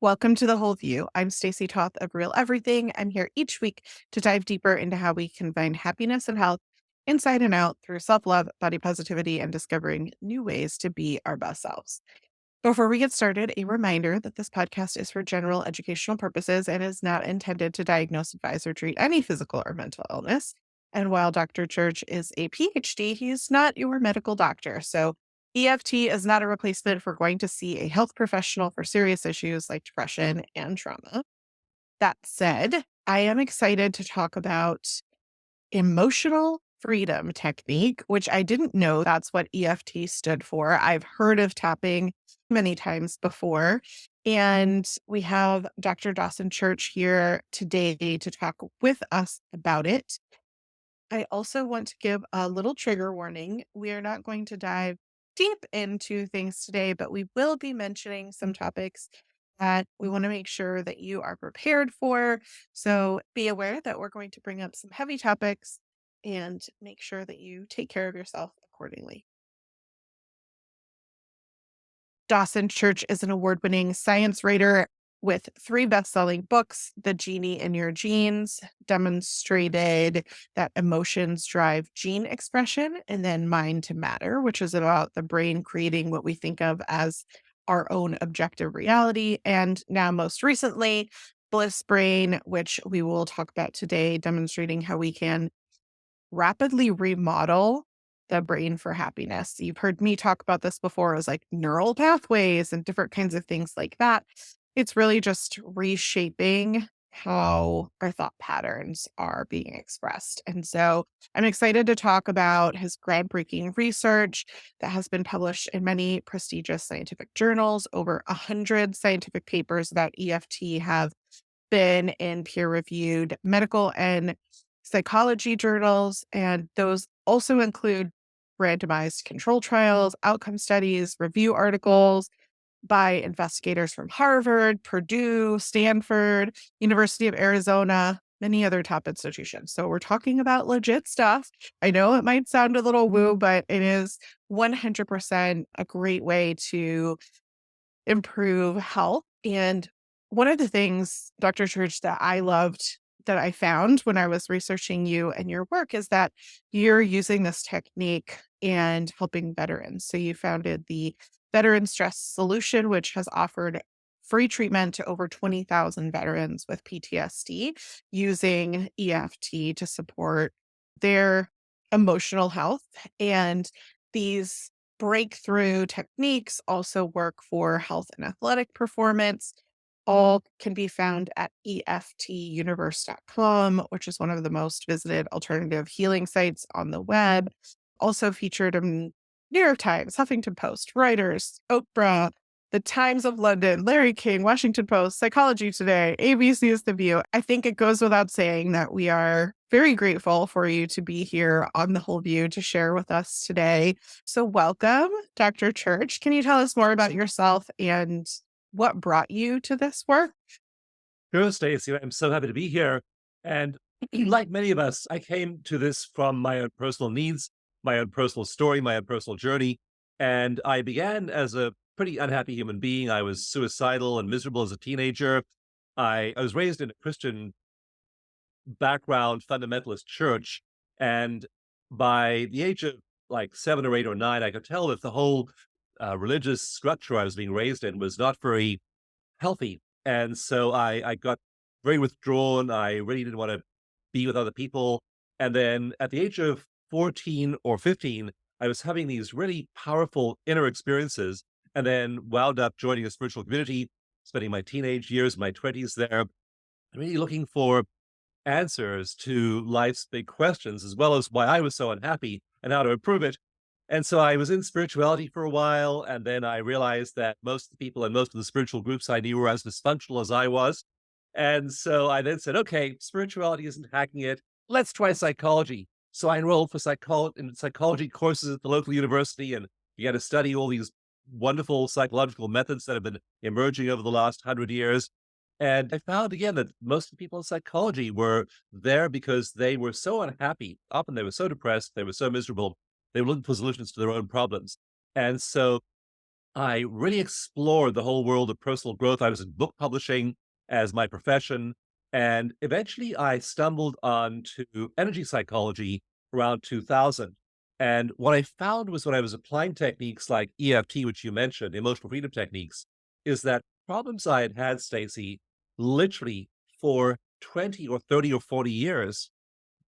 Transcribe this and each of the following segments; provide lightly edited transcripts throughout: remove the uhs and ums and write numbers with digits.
Welcome to The Whole View. I'm Stacy Toth of Real Everything. I'm here each week to dive deeper into how we can find happiness and health inside and out through self-love, body positivity, and discovering new ways to be our best selves. Before we get started, a reminder that this podcast is for general educational purposes and is not intended to diagnose, advise, or treat any physical or mental illness. And while Dr. Church is a PhD, he's not your medical doctor. So EFT is not a replacement for going to see a health professional for serious issues like depression and trauma. That said, I am excited to talk about emotional freedom technique, which I didn't know that's what EFT stood for. I've heard of tapping many times before. And we have Dr. Dawson Church here today to talk with us about it. I also want to give a little trigger warning. We are not going to dive deep into things today, but we will be mentioning some topics that we want to make sure that you are prepared for. So be aware that we're going to bring up some heavy topics and make sure that you take care of yourself accordingly. Dawson Church is an award-winning science writer with 3 best-selling books. The Genie in Your Genes demonstrated that emotions drive gene expression, and then Mind to Matter, which is about the brain creating what we think of as our own objective reality. And now most recently, Bliss Brain, which we will talk about today, demonstrating how we can rapidly remodel the brain for happiness. You've heard me talk about this before as like neural pathways and different kinds of things like that. It's really just reshaping how our thought patterns are being expressed. And so I'm excited to talk about his groundbreaking research that has been published in many prestigious scientific journals. Over 100 scientific papers about EFT have been in peer-reviewed medical and psychology journals, and those also include randomized control trials, outcome studies, review articles by investigators from Harvard, Purdue, Stanford, University of Arizona, many other top institutions. So we're talking about legit stuff. I know it might sound a little woo, but it is 100% a great way to improve health. And one of the things, Dr. Church, that I loved that I found when I was researching you and your work is that you're using this technique and helping veterans. So you founded the Veteran Stress Solution, which has offered free treatment to over 20,000 veterans with PTSD using EFT to support their emotional health. And these breakthrough techniques also work for health and athletic performance. All can be found at EFTuniverse.com, which is one of the most visited alternative healing sites on the web. Also featured in New York Times, Huffington Post, Reuters, Oprah, The Times of London, Larry King, Washington Post, Psychology Today, ABC's The View. I think it goes without saying that we are very grateful for you to be here on The Whole View to share with us today. So welcome, Dr. Church. Can you tell us more about yourself and what brought you to this work? Sure, Stacy. I'm so happy to be here. And like many of us, I came to this from my own personal needs, my own personal story, my own personal journey. And I began as a pretty unhappy human being. I was suicidal and miserable as a teenager. I was raised in a Christian background, fundamentalist church. And by the age of like 7 or 8 or 9, I could tell that the whole religious structure I was being raised in was not very healthy. And so I got very withdrawn. I really didn't want to be with other people. And then at the age of 14 or 15, I was having these really powerful inner experiences and then wound up joining a spiritual community, spending my teenage years, my 20s there, really looking for answers to life's big questions, as well as why I was so unhappy and how to improve it. And so I was in spirituality for a while, and then I realized that most of the people and most of the spiritual groups I knew were as dysfunctional as I was. And so I then said, okay, spirituality isn't hacking it. Let's try psychology. So I enrolled for psychology courses at the local university and began to study all these wonderful psychological methods that have been emerging over the last 100 years. And I found again that most of the people in psychology were there because they were so unhappy. Often they were so depressed, they were so miserable, they were looking for solutions to their own problems. And so I really explored the whole world of personal growth. I was in book publishing as my profession. And eventually I stumbled onto energy psychology around 2000. And what I found was when I was applying techniques like EFT, which you mentioned, emotional freedom techniques, is that problems I had had, Stacy, literally for 20 or 30 or 40 years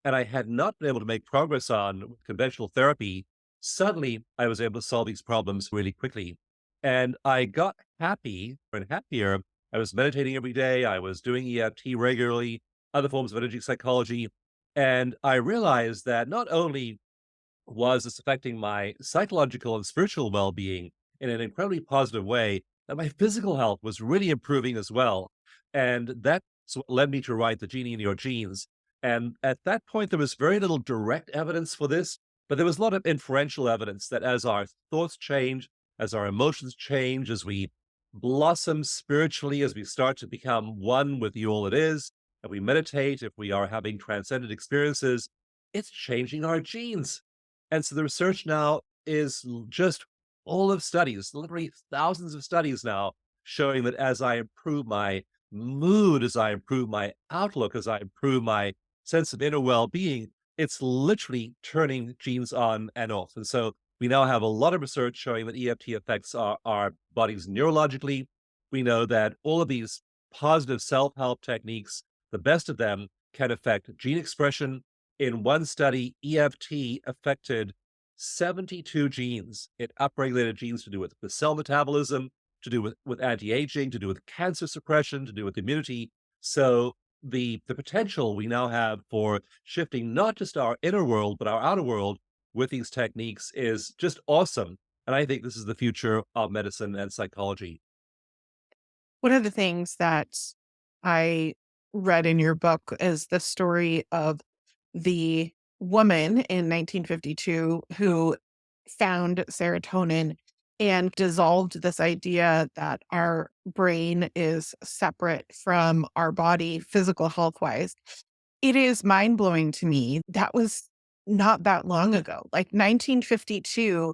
and I had not been able to make progress on with conventional therapy, suddenly I was able to solve these problems really quickly. And I got happy and happier. I was meditating every day. I was doing EFT regularly, other forms of energy psychology. And I realized that not only was this affecting my psychological and spiritual well-being in an incredibly positive way, that my physical health was really improving as well. And that's what led me to write The Genie in Your Genes. And at that point, there was very little direct evidence for this, but there was a lot of inferential evidence that as our thoughts change, as our emotions change, as we blossom spiritually, as we start to become one with the all it is, and we meditate, if we are having transcendent experiences, it's changing our genes. And so the research now is just full of studies, literally thousands of studies now showing that as I improve my mood, as I improve my outlook, as I improve my sense of inner well-being, it's literally turning genes on and off. And so we now have a lot of research showing that EFT affects our bodies neurologically. We know that all of these positive self-help techniques, the best of them, can affect gene expression. In one study, EFT affected 72 genes. It upregulated genes to do with cell metabolism, to do with anti-aging, to do with cancer suppression, to do with immunity. So the potential we now have for shifting not just our inner world, but our outer world with these techniques is just awesome. And I think this is the future of medicine and psychology. One of the things that I read in your book is the story of the woman in 1952 who found serotonin and dissolved this idea that our brain is separate from our body, physical health wise. It is mind blowing to me. That was not that long ago, like 1952.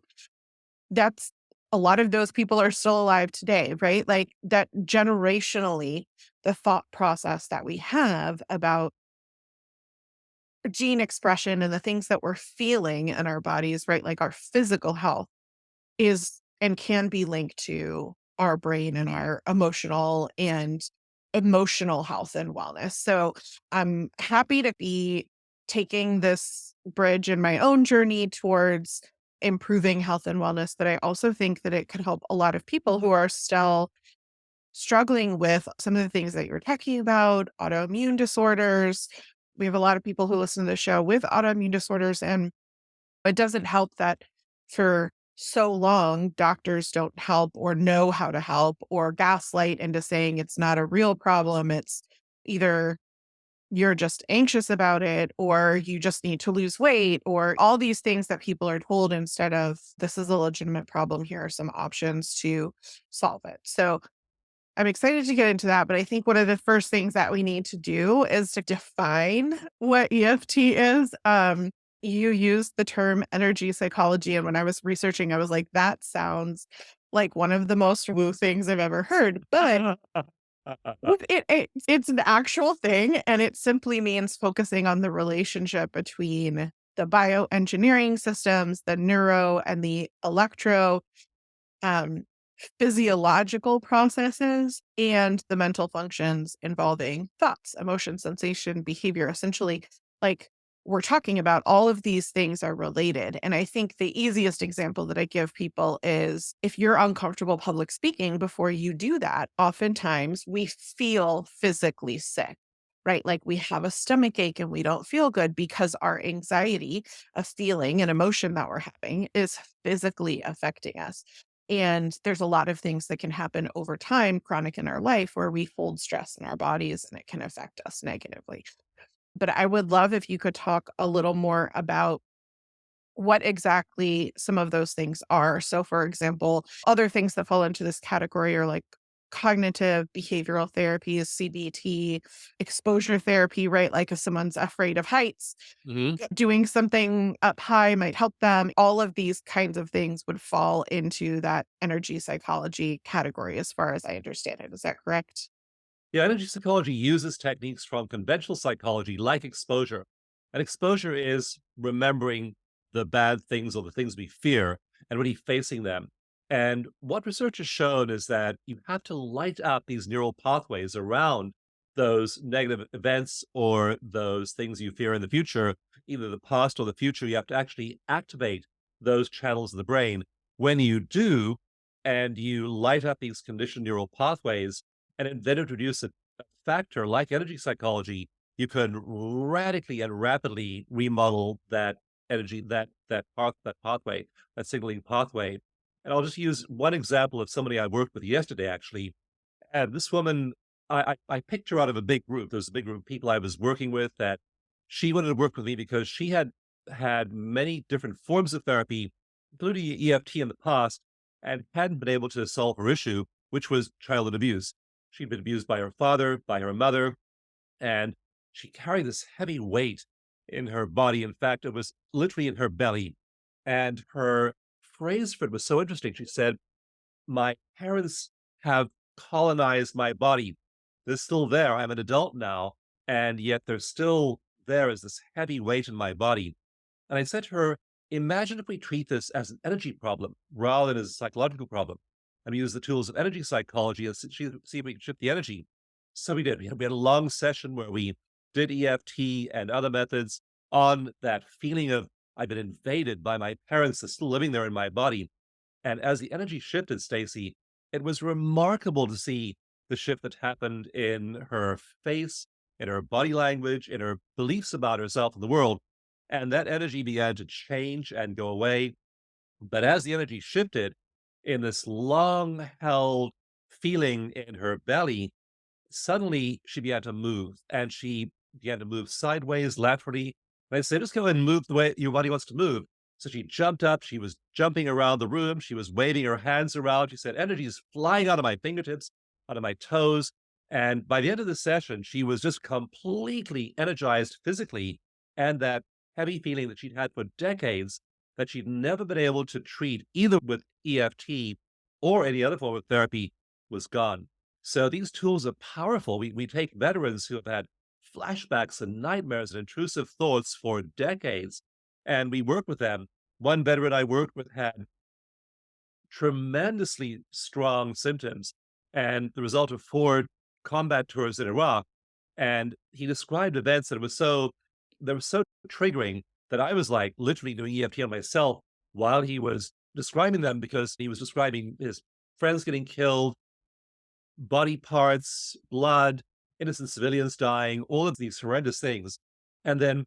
That's a lot of those people are still alive today, right? Like that generationally, the thought process that we have about gene expression and the things that we're feeling in our bodies, right? Like our physical health is and can be linked to our brain and our emotional health and wellness. So I'm happy to be taking this bridge in my own journey towards improving health and wellness, but I also think that it could help a lot of people who are still struggling with some of the things that you're talking about, autoimmune disorders. We have a lot of people who listen to the show with autoimmune disorders, and it doesn't help that for so long, doctors don't help or know how to help or gaslight into saying it's not a real problem. It's either you're just anxious about it or you just need to lose weight or all these things that people are told instead of this is a legitimate problem. Here are some options to solve it. So I'm excited to get into that, but I think one of the first things that we need to do is to define what EFT is. You used the term energy psychology, and when I was researching, I was like, that sounds like one of the most woo things I've ever heard. But it's an actual thing, and it simply means focusing on the relationship between the bioengineering systems, the neuro and the electro um, physiological processes and the mental functions involving thoughts, emotion, sensation, behavior. Essentially, like we're talking about all of these things are related. And I think the easiest example that I give people is if you're uncomfortable public speaking before you do that, oftentimes we feel physically sick. Right. Like we have a stomach ache and we don't feel good because our anxiety, a feeling, an emotion that we're having is physically affecting us. And there's a lot of things that can happen over time, chronic in our life, where we hold stress in our bodies and it can affect us negatively. But I would love if you could talk a little more about what exactly some of those things are. So, for example, other things that fall into this category are like cognitive behavioral therapies, CBT, exposure therapy, right? Like if someone's afraid of heights, Hmm. doing something up high might help them. All of these kinds of things would fall into that energy psychology category, as far as I understand it. Is that correct? Yeah, energy psychology uses techniques from conventional psychology like exposure. And exposure is remembering the bad things or the things we fear and really facing them. And what research has shown is that you have to light up these neural pathways around those negative events or those things you fear in the future, either the past or the future. You have to actually activate those channels of the brain. When you do, and you light up these conditioned neural pathways, and then introduce a factor like energy psychology, you can radically and rapidly remodel that energy, that pathway, that signaling pathway. And I'll just use one example of somebody I worked with yesterday, actually. And this woman, I picked her out of a big group. There's a big group of people I was working with that she wanted to work with me because she had had many different forms of therapy, including EFT in the past, and hadn't been able to solve her issue, which was childhood abuse. She'd been abused by her father, by her mother, and she carried this heavy weight in her body. In fact, it was literally in her belly. And her phrase for it was so interesting. She said, "My parents have colonized my body. They're still there. I'm an adult now, and yet they're still there as this heavy weight in my body." And I said to her, "Imagine if we treat this as an energy problem rather than as a psychological problem, and we use the tools of energy psychology and see if we can shift the energy." So we did. We had a long session where we did EFT and other methods on that feeling of I've been invaded by my parents that's still living there in my body. And as the energy shifted, Stacy, it was remarkable to see the shift that happened in her face, in her body language, in her beliefs about herself and the world. And that energy began to change and go away. But as the energy shifted in this long held feeling in her belly, suddenly she began to move, and she began to move sideways, laterally. And I said, "Just go ahead and move the way your body wants to move." So she jumped up, she was jumping around the room, she was waving her hands around. She said, "Energy is flying out of my fingertips, out of my toes." And by the end of the session, she was just completely energized physically. And that heavy feeling that she'd had for decades that she'd never been able to treat either with EFT or any other form of therapy was gone. So these tools are powerful. We take veterans who have had flashbacks and nightmares and intrusive thoughts for decades, and we work with them. One veteran I worked with had tremendously strong symptoms and the result of 4 combat tours in Iraq. And he described events that were so triggering that I was like literally doing EFT on myself while he was describing them, because he was describing his friends getting killed, body parts, blood, innocent civilians dying, all of these horrendous things. And then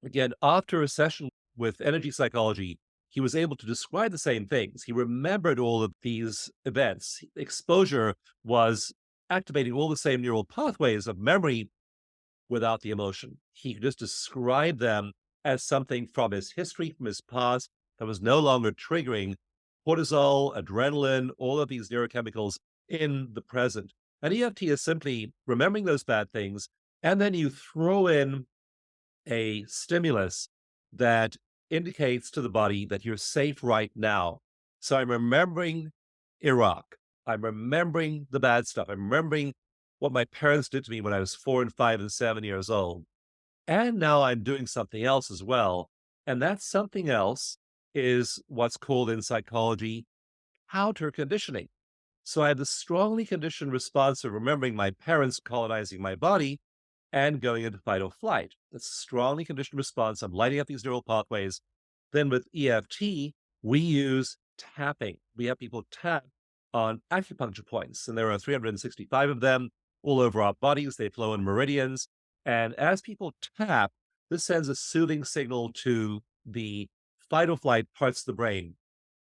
again, after a session with energy psychology, he was able to describe the same things. He remembered all of these events. Exposure was activating all the same neural pathways of memory without the emotion. He could just describe them as something from his history, from his past, that was no longer triggering cortisol, adrenaline, all of these neurochemicals in the present. And EFT is simply remembering those bad things, and then you throw in a stimulus that indicates to the body that you're safe right now. So I'm remembering Iraq. I'm remembering the bad stuff. I'm remembering what my parents did to me when I was 4 and 5 and 7 years old. And now I'm doing something else as well. And that something else is what's called in psychology counter conditioning. So I had this strongly conditioned response of remembering my parents colonizing my body and going into fight or flight. That's a strongly conditioned response. I'm lighting up these neural pathways. Then with EFT, we use tapping. We have people tap on acupuncture points, and there are 365 of them all over our bodies. They flow in meridians. And as people tap, this sends a soothing signal to the fight or flight parts of the brain.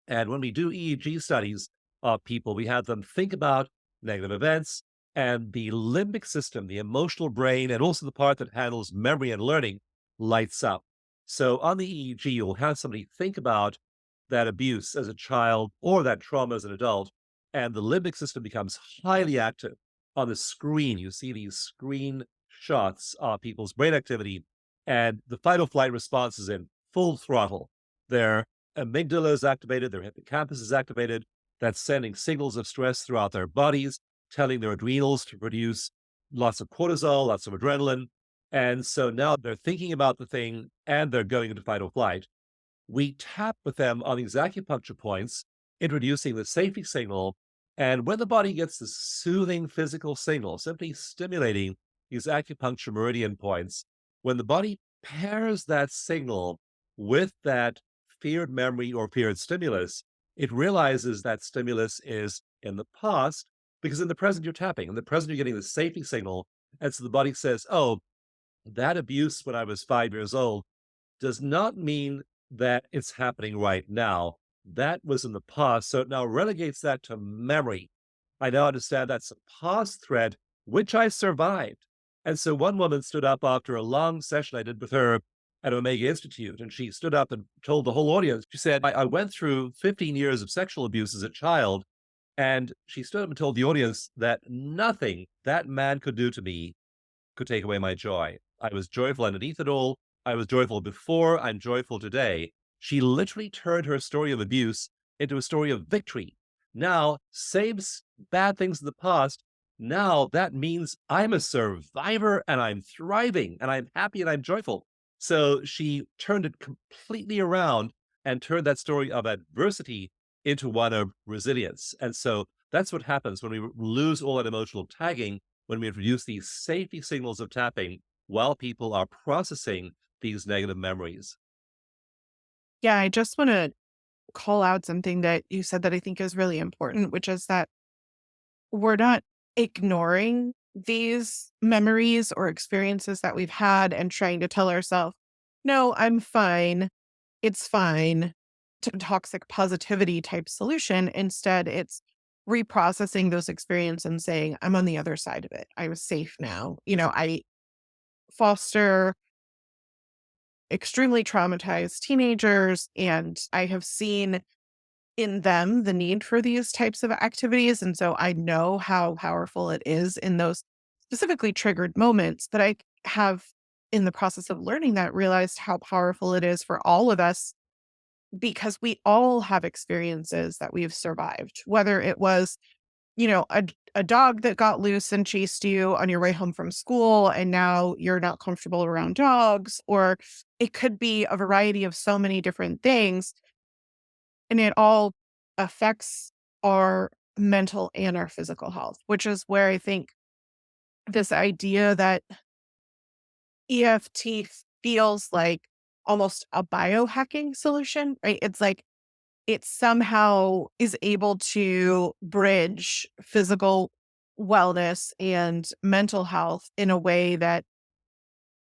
And when we do EEG studies of people, we have them think about negative events, and the limbic system, the emotional brain, and also the part that handles memory and learning lights up. So on the EEG, you'll have somebody think about that abuse as a child or that trauma as an adult. and the limbic system becomes highly active. On the screen, you see these screen shots of people's brain activity, and the fight or flight response is in full throttle. Their amygdala is activated, their hippocampus is activated. That's sending signals of stress throughout their bodies, telling their adrenals to produce lots of cortisol, lots of adrenaline. And so now they're thinking about the thing and they're going into fight or flight. We tap with them on these acupuncture points, introducing the safety signal. And when the body gets the soothing physical signal, simply stimulating these acupuncture meridian points, when the body pairs that signal with that feared memory or feared stimulus, it realizes that stimulus is in the past because in the present you're tapping. In the present, you're getting the safety signal. And so the body says, oh, that abuse when I was 5 years old does not mean that it's happening right now. That was in the past. So it now relegates that to memory. I now understand that's a past thread, which I survived. And so one woman stood up after a long session I did with her at Omega Institute, and she stood up and told the whole audience, she said, I went through 15 years of sexual abuse as a child. And she stood up and told the audience that nothing that man could do to me could take away my joy. I was joyful underneath it all. I was joyful before. I'm joyful today. She literally turned her story of abuse into a story of victory. Now, same bad things in the past. Now that means I'm a survivor and I'm thriving and I'm happy and I'm joyful. So she turned it completely around and turned that story of adversity into one of resilience. And so that's what happens when we lose all that emotional tagging, when we introduce these safety signals of tapping while people are processing these negative memories. Yeah, I just want to call out something that you said that I think is really important, which is that we're not ignoring these memories or experiences that we've had and trying to tell ourselves, no, I'm fine. It's fine. To toxic positivity type solution. Instead, it's reprocessing those experiences and saying, I'm on the other side of it. I was safe now. I foster extremely traumatized teenagers, and I have seen in them the need for these types of activities. And so I know how powerful it is in those specifically triggered moments. But I have, in the process of learning that, realized how powerful it is for all of us because we all have experiences that we've survived, whether it was, a dog that got loose and chased you on your way home from school, and now you're not comfortable around dogs, or it could be a variety of so many different things. And it all affects our mental and our physical health, which is where I think this idea that EFT feels like almost a biohacking solution, right? It's like it somehow is able to bridge physical wellness and mental health in a way that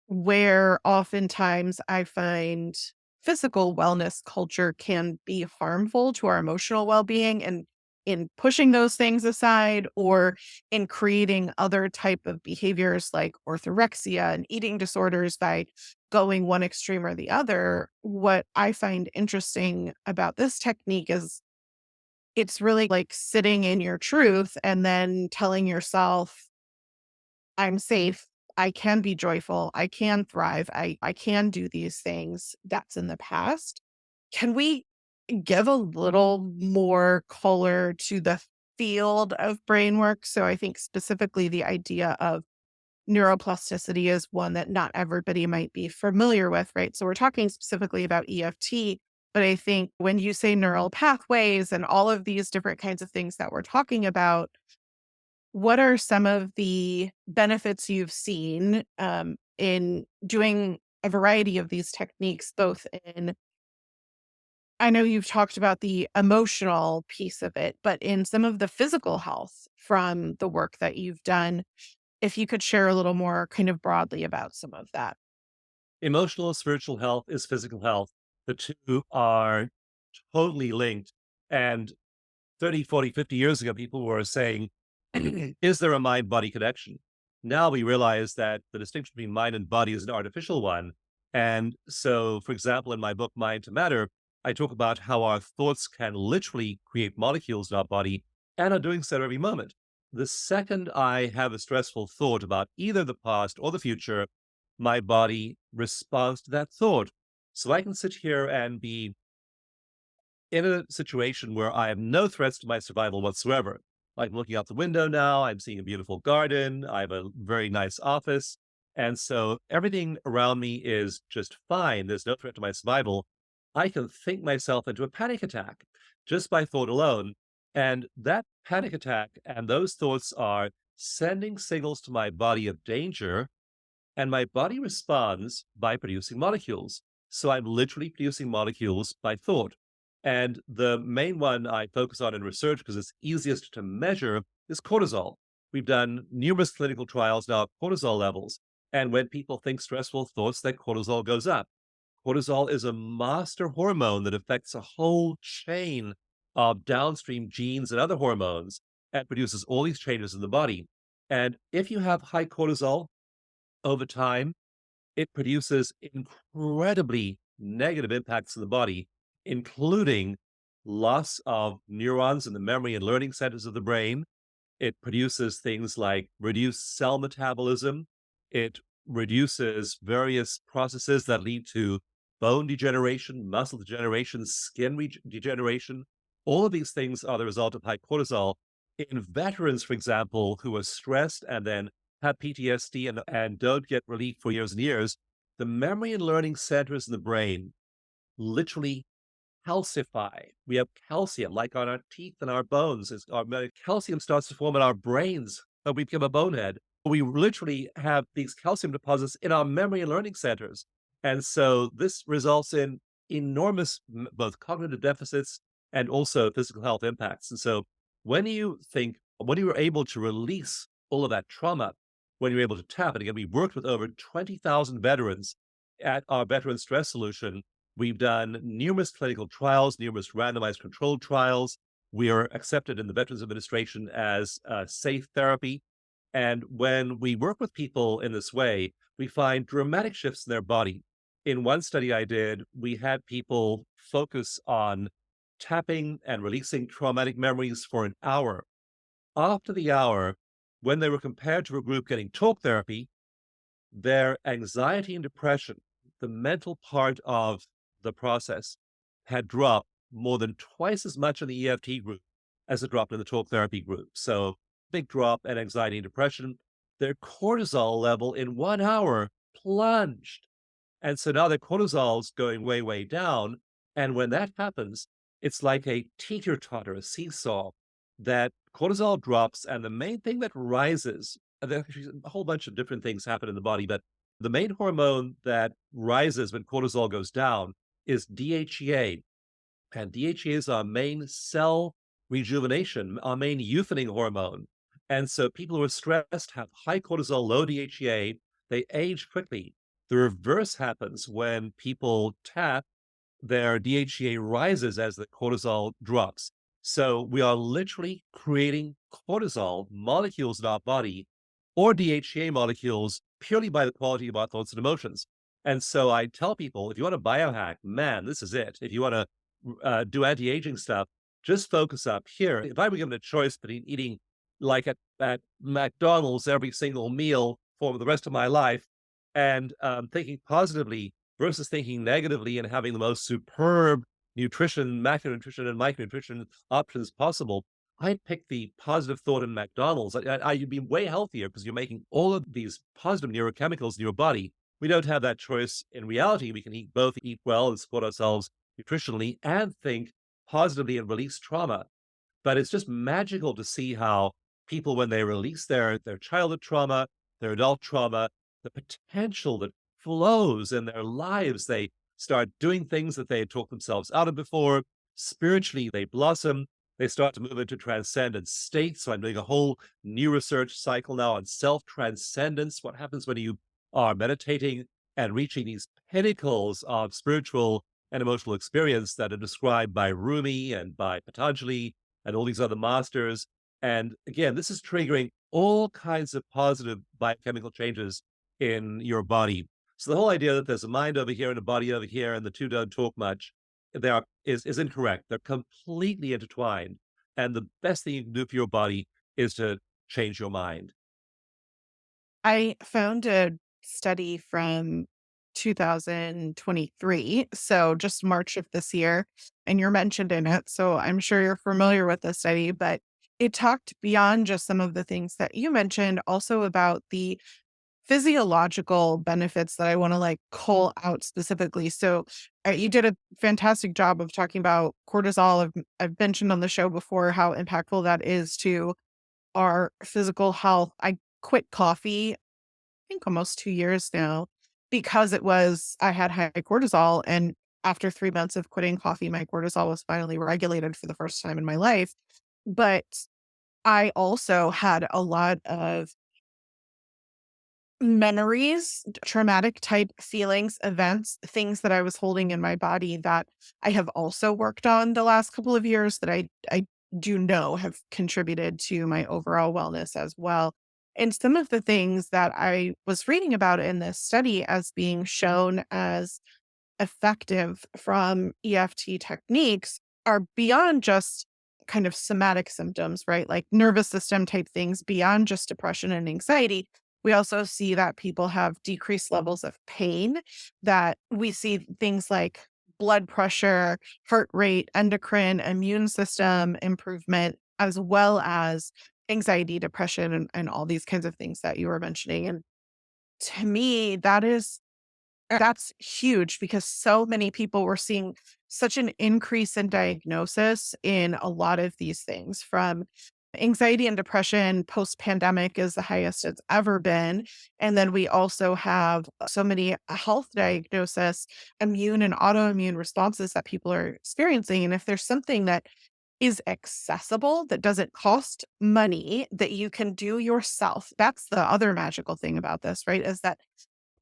where oftentimes I find physical wellness culture can be harmful to our emotional well-being and in pushing those things aside or in creating other type of behaviors like orthorexia and eating disorders by going one extreme or the other. What I find interesting about this technique is it's really like sitting in your truth and then telling yourself, I'm safe. I can be joyful. I can thrive. I can do these things. That's in the past. Can we give a little more color to the field of brain work? So I think specifically the idea of neuroplasticity is one that not everybody might be familiar with, right? So we're talking specifically about EFT, but I think when you say neural pathways and all of these different kinds of things that we're talking about, what are some of the benefits you've seen in doing a variety of these techniques, both in, I know you've talked about the emotional piece of it, but in some of the physical health from the work that you've done, if you could share a little more kind of broadly about some of that. Emotional, spiritual health is physical health. The two are totally linked. And 30, 40, 50 years ago, people were saying, is there a mind body connection? Now we realize that the distinction between mind and body is an artificial one. And so, for example, in my book, Mind to Matter, I talk about how our thoughts can literally create molecules in our body and are doing so every moment. The second I have a stressful thought about either the past or the future, my body responds to that thought. So I can sit here and be in a situation where I have no threats to my survival whatsoever. Like looking out the window now, I'm seeing a beautiful garden, I have a very nice office. And so everything around me is just fine. There's no threat to my survival. I can think myself into a panic attack just by thought alone. And that panic attack and those thoughts are sending signals to my body of danger, and my body responds by producing molecules. So I'm literally producing molecules by thought. And the main one I focus on in research, because it's easiest to measure, is cortisol. We've done numerous clinical trials now of cortisol levels. And when people think stressful thoughts, their cortisol goes up. Cortisol is a master hormone that affects a whole chain of downstream genes and other hormones and produces all these changes in the body. And if you have high cortisol, over time, it produces incredibly negative impacts in the body, including loss of neurons in the memory and learning centers of the brain. It produces things like reduced cell metabolism. It reduces various processes that lead to bone degeneration, muscle degeneration, degeneration. All of these things are the result of high cortisol. In veterans, for example, who are stressed and then have PTSD and don't get relief for years and years, the memory and learning centers in the brain literally calcify. We have calcium, like on our teeth and our bones. Our calcium starts to form in our brains, and we become a bonehead. We literally have these calcium deposits in our memory and learning centers. And so this results in enormous both cognitive deficits and also physical health impacts. And so when you were able to release all of that trauma, when you're able to tap, and again, we worked with over 20,000 veterans at our Veteran Stress Solution. We've done numerous clinical trials, numerous randomized controlled trials. We are accepted in the Veterans Administration as safe therapy. And when we work with people in this way, we find dramatic shifts in their body. In one study I did, we had people focus on tapping and releasing traumatic memories for an hour. After the hour, when they were compared to a group getting talk therapy, their anxiety and depression, the mental part of the process, had dropped more than twice as much in the EFT group as it dropped in the talk therapy group. So, big drop in anxiety and depression. Their cortisol level in 1 hour plunged. And so now their cortisol's going way, way down. And when that happens, it's like a teeter-totter, a seesaw, that cortisol drops. And the main thing that rises, there's a whole bunch of different things happen in the body, but the main hormone that rises when cortisol goes down is DHEA. And DHEA is our main cell rejuvenation, our main youthening hormone. And so people who are stressed have high cortisol, low DHEA, they age quickly. The reverse happens when people tap, their DHEA rises as the cortisol drops. So we are literally creating cortisol molecules in our body or DHEA molecules purely by the quality of our thoughts and emotions. And so I tell people, if you want to biohack, man, this is it. If you want to do anti-aging stuff, just focus up here. If I were given a choice between eating like at McDonald's every single meal for the rest of my life and thinking positively versus thinking negatively and having the most superb nutrition, macronutrition, and micronutrition options possible, I'd pick the positive thought in McDonald's. You'd be way healthier because you're making all of these positive neurochemicals in your body. We don't have that choice in reality. We can eat both, eat well, and support ourselves nutritionally, and think positively and release trauma. But it's just magical to see how people, when they release their childhood trauma, their adult trauma, the potential that flows in their lives, they start doing things that they had talked themselves out of before. Spiritually, they blossom. They start to move into transcendent states. So I'm doing a whole new research cycle now on self-transcendence. What happens when you are meditating and reaching these pinnacles of spiritual and emotional experience that are described by Rumi and by Patanjali and all these other masters. And again, this is triggering all kinds of positive biochemical changes in your body. So the whole idea that there's a mind over here and a body over here and the two don't talk much, is incorrect. They're completely intertwined. And the best thing you can do for your body is to change your mind. I found a study from 2023, so just March of this year, and you're mentioned in it, so I'm sure you're familiar with the study, but it talked beyond just some of the things that you mentioned, also about the physiological benefits that I wanna, like, call out specifically. So, you did a fantastic job of talking about cortisol. I've mentioned on the show before how impactful that is to our physical health. I quit coffee, I think almost 2 years now, because I had high cortisol, and after 3 months of quitting coffee, my cortisol was finally regulated for the first time in my life. But I also had a lot of memories, traumatic type feelings, events, things that I was holding in my body that I have also worked on the last couple of years that I do know have contributed to my overall wellness as well. And some of the things that I was reading about in this study as being shown as effective from EFT techniques are beyond just kind of somatic symptoms, right? Like nervous system type things beyond just depression and anxiety. We also see that people have decreased levels of pain, that we see things like blood pressure, heart rate, endocrine, immune system improvement, as well as anxiety, depression, and all these kinds of things that you were mentioning. And to me, that's huge because so many people were seeing such an increase in diagnosis in a lot of these things, from anxiety and depression post pandemic is the highest it's ever been. And then we also have so many health diagnosis, immune and autoimmune responses that people are experiencing. And if there's something that is accessible, that doesn't cost money, that you can do yourself, that's the other magical thing about this, right? Is that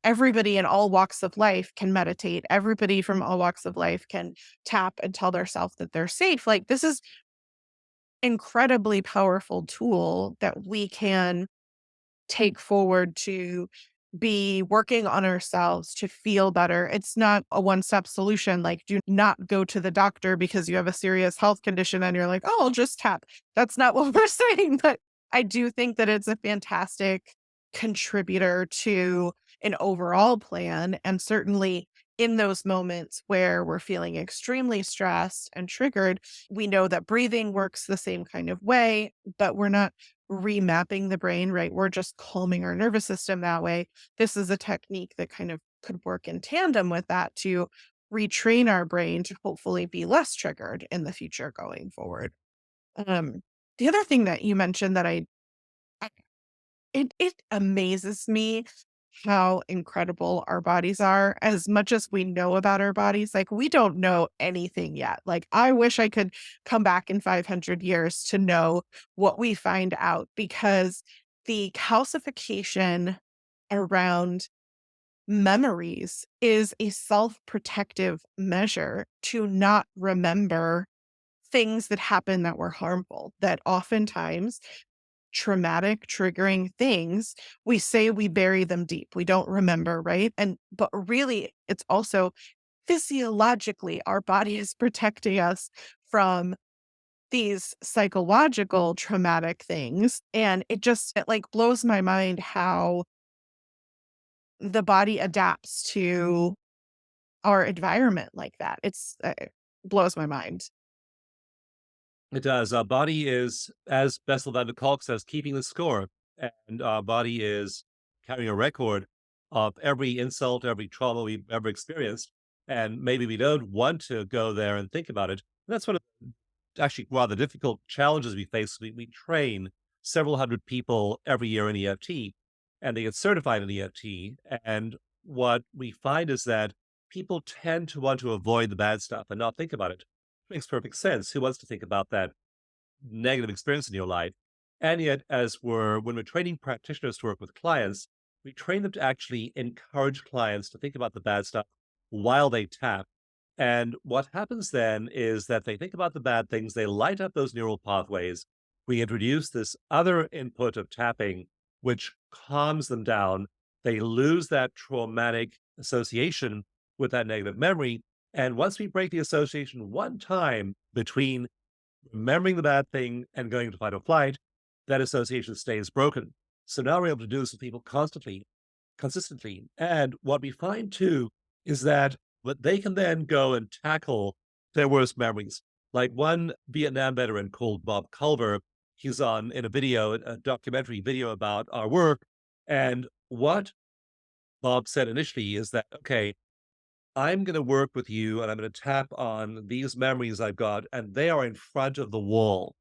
everybody in all walks of life can meditate. Everybody from all walks of life can tap and tell themselves that they're safe. Like, this is incredibly powerful tool that we can take forward to be working on ourselves to feel better. It's not a one-step solution. Like, do not go to the doctor because you have a serious health condition and you're like, "Oh, I'll just tap." That's not what we're saying, but I do think that it's a fantastic contributor to an overall plan, and certainly in those moments where we're feeling extremely stressed and triggered, we know that breathing works the same kind of way, but we're not remapping the brain, right? We're just calming our nervous system that way. This is a technique that kind of could work in tandem with that to retrain our brain to hopefully be less triggered in the future going forward. Um, the other thing that you mentioned that it amazes me how incredible our bodies are. As much as we know about our bodies, like, we don't know anything yet. Like, I wish I could come back in 500 years to know what we find out, because the calcification around memories is a self-protective measure to not remember things that happen that were harmful, that oftentimes traumatic, triggering things, we say we bury them deep. We don't remember, right? But really, it's also physiologically our body is protecting us from these psychological traumatic things. And it like blows my mind how the body adapts to our environment like that. It blows my mind. It does. Our body is, as Bessel van der Kolk says, keeping the score. And our body is carrying a record of every insult, every trauma we've ever experienced. And maybe we don't want to go there and think about it. And that's one of actually rather difficult challenges we face. We train several hundred people every year in EFT, and they get certified in EFT. And what we find is that people tend to want to avoid the bad stuff and not think about it. Makes perfect sense. Who wants to think about that negative experience in your life? And yet, when we're training practitioners to work with clients, we train them to actually encourage clients to think about the bad stuff while they tap. And what happens then is that they think about the bad things, they light up those neural pathways. We introduce this other input of tapping, which calms them down. They lose that traumatic association with that negative memory. And once we break the association one time between remembering the bad thing and going to fight or flight, that association stays broken. So now we're able to do this with people constantly, consistently. And what we find too is that but they can then go and tackle their worst memories. Like one Vietnam veteran called Bob Culver, he's on in a video, a documentary video about our work. And what Bob said initially is that, okay, I'm going to work with you and I'm going to tap on these memories I've got, and they are in front of the wall.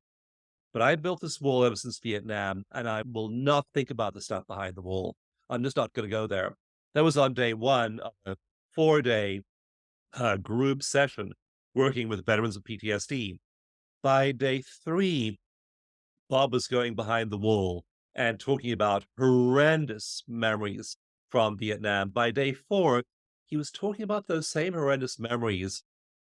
But I built this wall ever since Vietnam, and I will not think about the stuff behind the wall. I'm just not going to go there. That was on day one of a 4-day group session working with veterans of PTSD. By day three, Bob was going behind the wall and talking about horrendous memories from Vietnam. By day four, he was talking about those same horrendous memories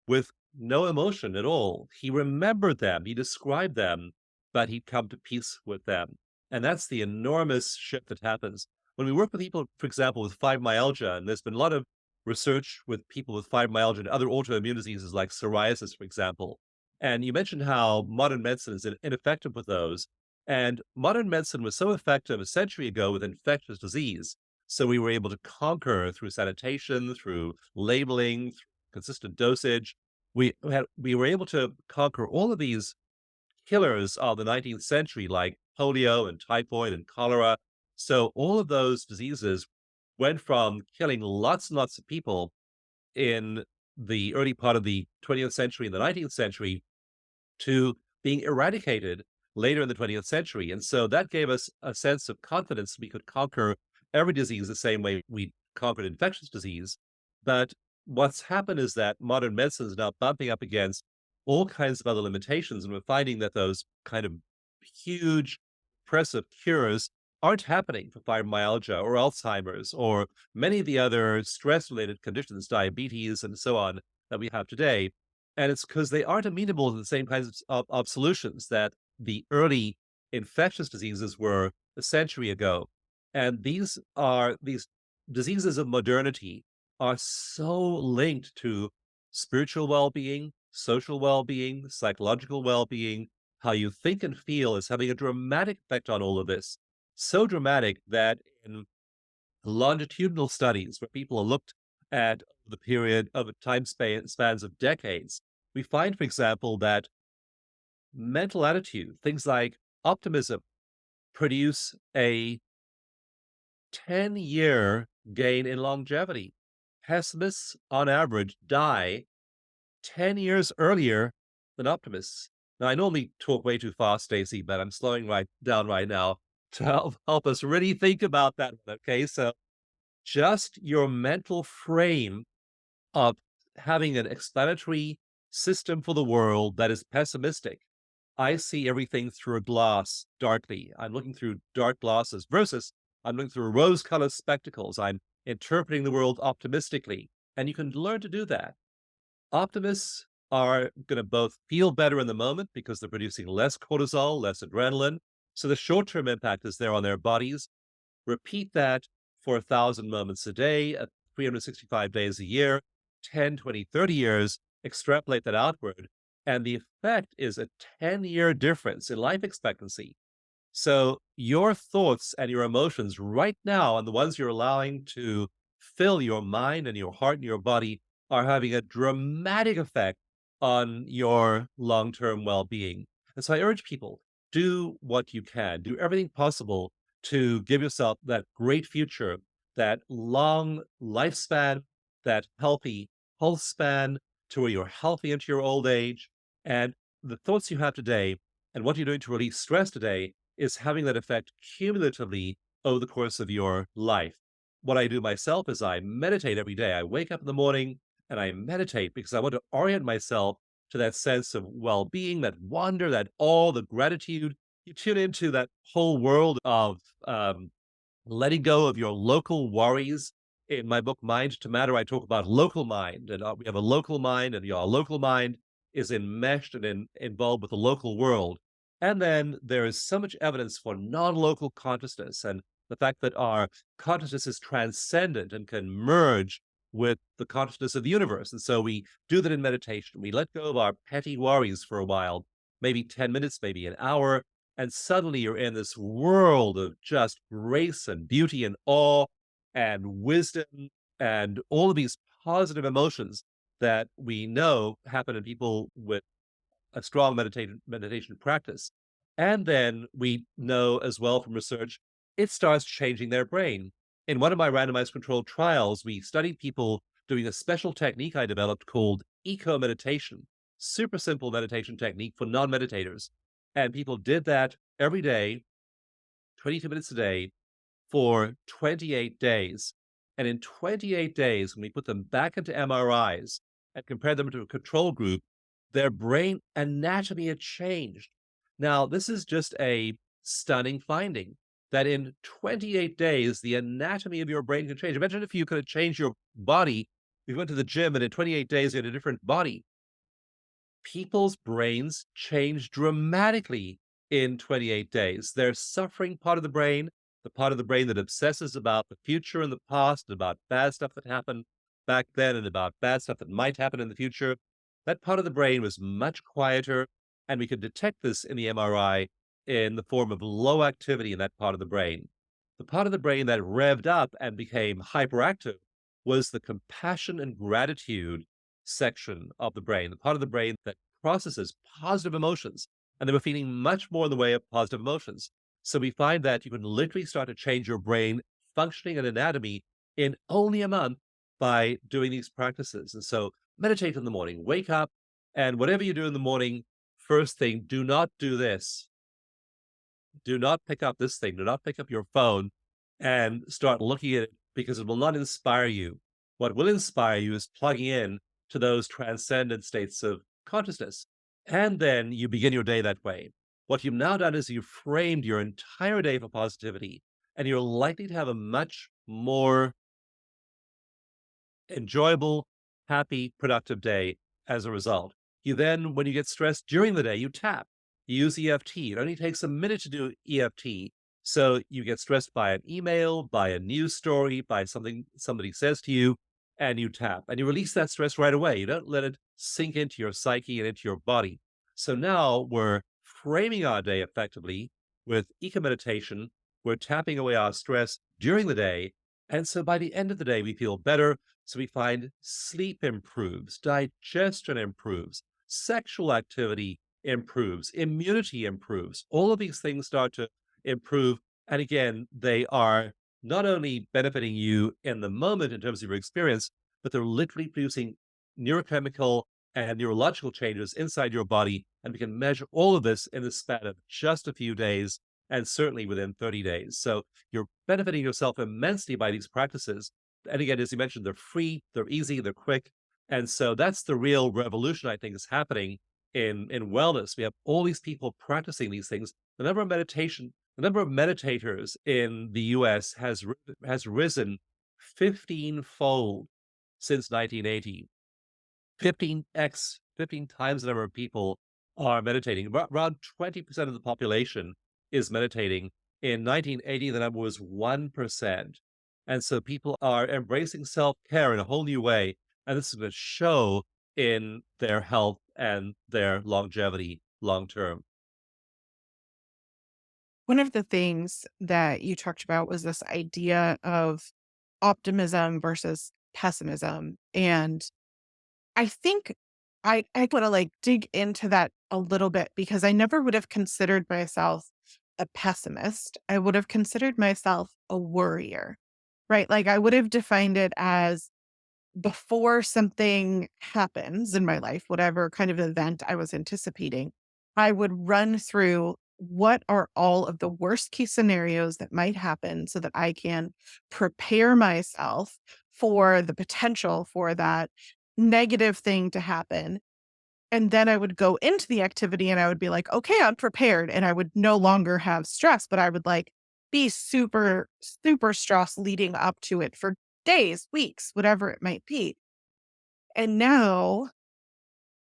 with no emotion at all. He remembered them, he described them, but he'd come to peace with them. And that's the enormous shift that happens. When we work with people, for example, with fibromyalgia, and there's been a lot of research with people with fibromyalgia and other autoimmune diseases like psoriasis, for example. And you mentioned how modern medicine is ineffective with those. And modern medicine was so effective a century ago with infectious disease. So we were able to conquer through sanitation, through labeling, through consistent dosage. We were able to conquer all of these killers of the 19th century, like polio and typhoid and cholera. So all of those diseases went from killing lots and lots of people in the early part of the 20th century and the 19th century to being eradicated later in the 20th century. And so that gave us a sense of confidence we could conquer every disease the same way we conquered infectious disease. But what's happened is that modern medicine is now bumping up against all kinds of other limitations. And we're finding that those kind of huge, impressive cures aren't happening for fibromyalgia or Alzheimer's or many of the other stress related conditions, diabetes, and so on, that we have today. And it's because they aren't amenable to the same kinds of solutions that the early infectious diseases were a century ago. And these diseases of modernity are so linked to spiritual well-being, social well-being, psychological well-being. How you think and feel is having a dramatic effect on all of this. So dramatic that in longitudinal studies where people are looked at the period of a spans of decades, we find, for example, that mental attitude, things like optimism, produce a 10-year gain in longevity. Pessimists, on average, die 10 years earlier than optimists. Now, I normally talk way too fast, Stacy, but I'm slowing down right now to help us really think about that. Okay, so just your mental frame of having an explanatory system for the world that is pessimistic. I see everything through a glass darkly. I'm looking through dark glasses versus I'm looking through rose-colored spectacles. I'm interpreting the world optimistically. And you can learn to do that. Optimists are going to both feel better in the moment because they're producing less cortisol, less adrenaline. So the short-term impact is there on their bodies. Repeat that for 1,000 moments a day, 365 days a year, 10, 20, 30 years, extrapolate that outward. And the effect is a 10-year difference in life expectancy. So your thoughts and your emotions right now, and the ones you're allowing to fill your mind and your heart and your body, are having a dramatic effect on your long-term well-being. And so I urge people, do what you can, do everything possible to give yourself that great future, that long lifespan, that healthy health span to where you're healthy into your old age. And the thoughts you have today and what you're doing to release stress today is having that effect cumulatively over the course of your life. What I do myself is I meditate every day. I wake up in the morning and I meditate because I want to orient myself to that sense of well-being, that wonder, that awe, the gratitude. You tune into that whole world of letting go of your local worries. In my book, Mind to Matter, I talk about local mind, and we have a local mind, and your local mind is enmeshed and involved with the local world. And then there is so much evidence for non-local consciousness and the fact that our consciousness is transcendent and can merge with the consciousness of the universe. And so we do that in meditation. We let go of our petty worries for a while. maybe 10 minutes, maybe an hour, and suddenly you're in this world of just grace and beauty and awe and wisdom and all of these positive emotions that we know happen in people with a strong meditation practice. And then we know as well from research, it starts changing their brain. In one of my randomized controlled trials, we studied people doing a special technique I developed called eco meditation, super simple meditation technique for non meditators. And people did that every day, 22 minutes a day, for 28 days. And in 28 days, when we put them back into MRIs and compared them to a control group, their brain anatomy had changed. Now, this is just a stunning finding that in 28 days, the anatomy of your brain can change. Imagine if you could have changed your body. You went to the gym and in 28 days, you had a different body. People's brains change dramatically in 28 days. Their suffering part of the part of the brain that obsesses about the future and the past, and about bad stuff that happened back then and about bad stuff that might happen in the future, that part of the brain was much quieter. And we could detect this in the MRI in the form of low activity in that part of the brain. The part of the brain that revved up and became hyperactive was the compassion and gratitude section of the brain, the part of the brain that processes positive emotions. And they were feeling much more in the way of positive emotions. So we find that you can literally start to change your brain functioning and anatomy in only a month by doing these practices. And so meditate in the morning, wake up, and whatever you do in the morning, first thing, do not do this. Do not pick up this thing. Do not pick up your phone and start looking at it because it will not inspire you. What will inspire you is plugging in to those transcendent states of consciousness. And then you begin your day that way. What you've now done is you've framed your entire day for positivity, and you're likely to have a much more enjoyable, happy, productive day as a result. You then, when you get stressed during the day, you tap. You use EFT. It only takes a minute to do EFT. So you get stressed by an email, by a news story, by something somebody says to you, and you tap and you release that stress right away. You don't let it sink into your psyche and into your body. So now we're framing our day effectively with eco meditation. We're tapping away our stress during the day. And so by the end of the day, we feel better. So we find sleep improves, digestion improves, sexual activity improves, immunity improves. All of these things start to improve. And again, they are not only benefiting you in the moment in terms of your experience, but they're literally producing neurochemical and neurological changes inside your body. And we can measure all of this in the span of just a few days and certainly within 30 days. So you're benefiting yourself immensely by these practices. And again, as you mentioned, they're free, they're easy, they're quick. And so that's the real revolution I think is happening in wellness. We have all these people practicing these things. The number of meditators in the US has risen 15-fold since 1980. 15 times the number of people are meditating. Around 20% of the population is meditating. In 1980, the number was 1%. And so people are embracing self care in a whole new way. And this is going to show in their health and their longevity long term. One of the things that you talked about was this idea of optimism versus pessimism. And I think I want to like dig into that a little bit because I never would have considered myself a pessimist. I would have considered myself a worrier, right? Like I would have defined it as before something happens in my life, whatever kind of event I was anticipating, I would run through what are all of the worst case scenarios that might happen so that I can prepare myself for the potential for that negative thing to happen. And then I would go into the activity and I would be like, okay, I'm prepared. And I would no longer have stress, but I would like be super, super stressed leading up to it for days, weeks, whatever it might be. And now,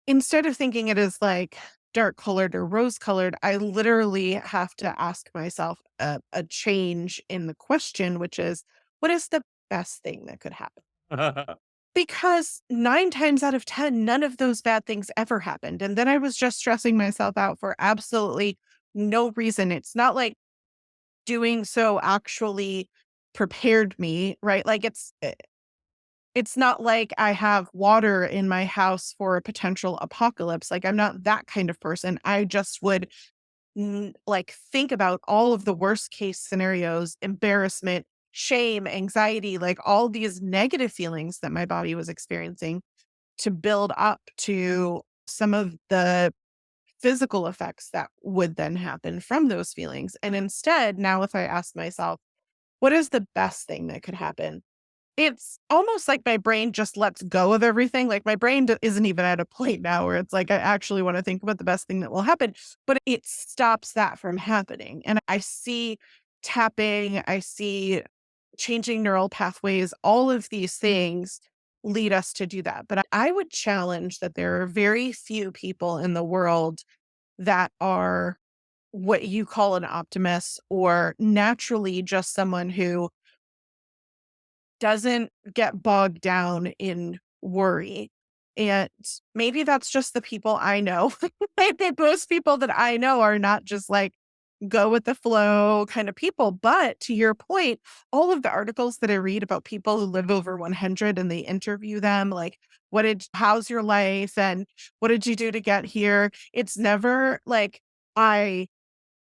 instead of thinking it is like dark colored or rose colored, I literally have to ask myself a change in the question, which is, what is the best thing that could happen? Because 9 times out of 10, none of those bad things ever happened, and then I was just stressing myself out for absolutely no reason. It's not like doing so actually prepared me, right? Like, it's not like I have water in my house for a potential apocalypse, like, I'm not that kind of person. I just would like think about all of the worst case scenarios, embarrassment, shame, anxiety, like all these negative feelings that my body was experiencing to build up to some of the physical effects that would then happen from those feelings. And instead, now if I ask myself, what is the best thing that could happen? It's almost like my brain just lets go of everything, like, my brain isn't even at a point now where it's like, I actually wanna think about the best thing that will happen, but it stops that from happening, and I see tapping, I see changing neural pathways, all of these things lead us to do that, but I would challenge that there are very few people in the world that are what you call an optimist or naturally just someone who doesn't get bogged down in worry. And maybe that's just the people I know. Maybe most people that I know are not just like go with the flow kind of people. But to your point, all of the articles that I read about people who live over 100 and they interview them, like, how's your life? And what did you do to get here? It's never like, I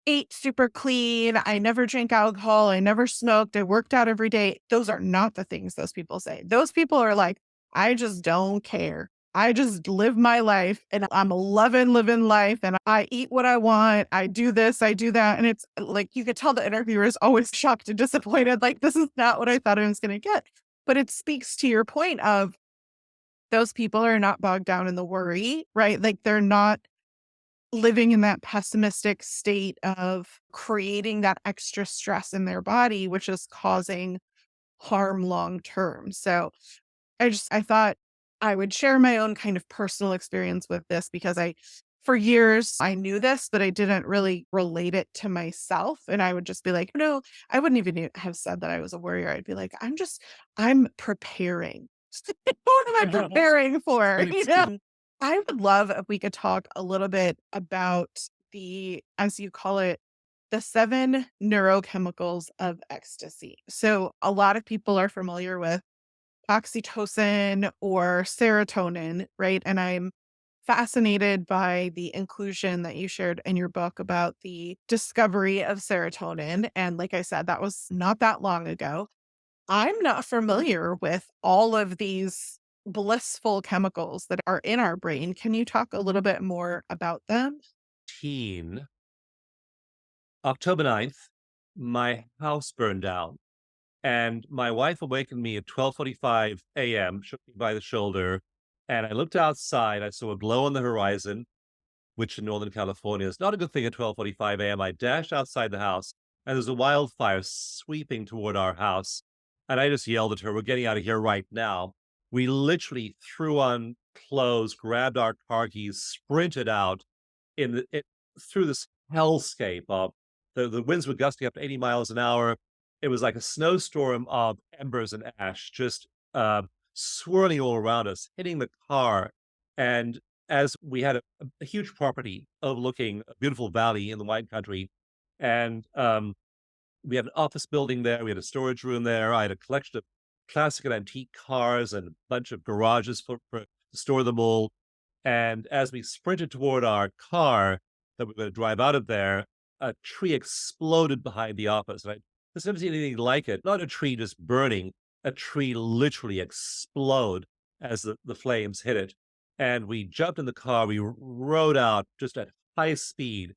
ate super clean. I never drank alcohol. I never smoked. I worked out every day. Those are not the things those people say. Those people are like, I just don't care. I just live my life and I'm loving living life and I eat what I want. I do this, I do that. And it's like you could tell the interviewer is always shocked and disappointed. Like, this is not what I thought I was going to get. But it speaks to your point of those people are not bogged down in the worry, right? Like, they're not living in that pessimistic state of creating that extra stress in their body, which is causing harm long term. So I thought I would share my own kind of personal experience with this because for years, I knew this, but I didn't really relate it to myself. And I would just be like, no, I wouldn't even have said that I was a worrier. I'd be like, I'm preparing. What am I preparing for? Right. Yeah. I would love if we could talk a little bit about as you call it, the 7 neurochemicals of ecstasy. So a lot of people are familiar with oxytocin or serotonin, right? And I'm fascinated by the inclusion that you shared in your book about the discovery of serotonin. And like I said, that was not that long ago. I'm not familiar with all of these blissful chemicals that are in our brain. Can you talk a little bit more about them? Teen, October 9th, my house burned down. And my wife awakened me at 12:45 a.m., shook me by the shoulder, and I looked outside. I saw a glow on the horizon, which in Northern California is not a good thing at 12:45 a.m. I dashed outside the house, and there's a wildfire sweeping toward our house. And I just yelled at her, "We're getting out of here right now." We literally threw on clothes, grabbed our car keys, sprinted out through this hellscape of the winds were gusting up to 80 miles an hour. It was like a snowstorm of embers and ash just swirling all around us, hitting the car. And as we had a huge property overlooking a beautiful valley in the wine country, and we had an office building there, we had a storage room there. I had a collection of classic and antique cars and a bunch of garages to store them all. And as we sprinted toward our car that we were going to drive out of there, a tree exploded behind the office. And I just never seen anything like it. Not a tree just burning, a tree literally explode as the flames hit it. And we jumped in the car. We rode out just at high speed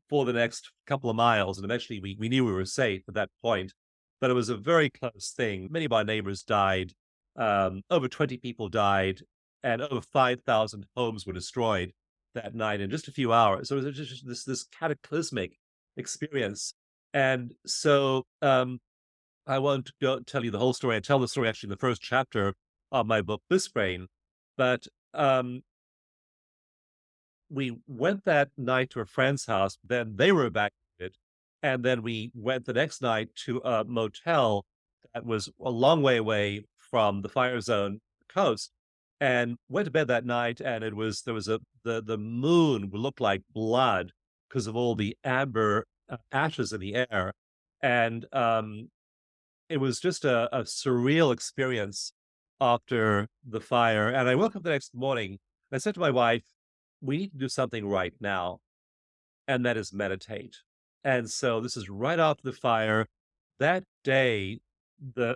for the next couple of miles. And eventually we knew we were safe at that point. But it was a very close thing. Many of our neighbors died. Over 20 people died, and over 5,000 homes were destroyed that night in just a few hours. So it was just this cataclysmic experience. And so I won't go tell you the whole story. I tell the story actually in the first chapter of my book, Bliss. But we went that night to a friend's house. Then they were evacuated. And then we went the next night to a motel that was a long way away from the fire zone. coast, and went to bed that night. And there was the moon looked like blood because of all the amber ashes in the air. And it was just a surreal experience after the fire. And I woke up the next morning and I said to my wife, we need to do something right now, and that is meditate. And so this is right after the fire. That day,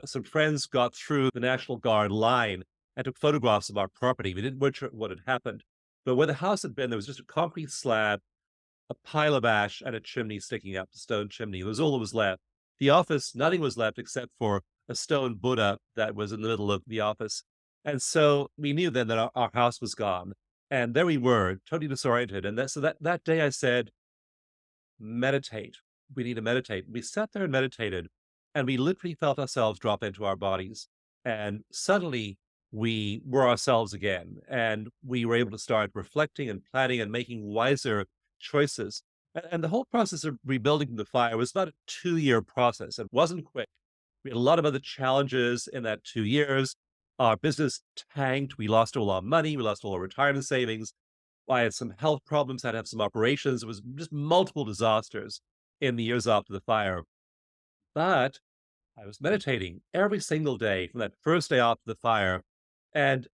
some friends got through the National Guard line and took photographs of our property. We didn't know what had happened, but where the house had been, there was just a concrete slab, a pile of ash, and a chimney sticking up, the stone chimney. It was all that was left. The office, nothing was left except for a stone Buddha that was in the middle of the office. And so we knew then that our house was gone. And there we were, totally disoriented. And that day I said, meditate. We need to meditate. We sat there and meditated, and we literally felt ourselves drop into our bodies. And suddenly we were ourselves again. And we were able to start reflecting and planning and making wiser choices. And the whole process of rebuilding from the fire was about a 2 year process. It wasn't quick. We had a lot of other challenges in that 2 years. Our business tanked. We lost all our money. We lost all our retirement savings. I had some health problems. I had to have some operations. It was just multiple disasters in the years after the fire. But I was meditating every single day from that first day after the fire. And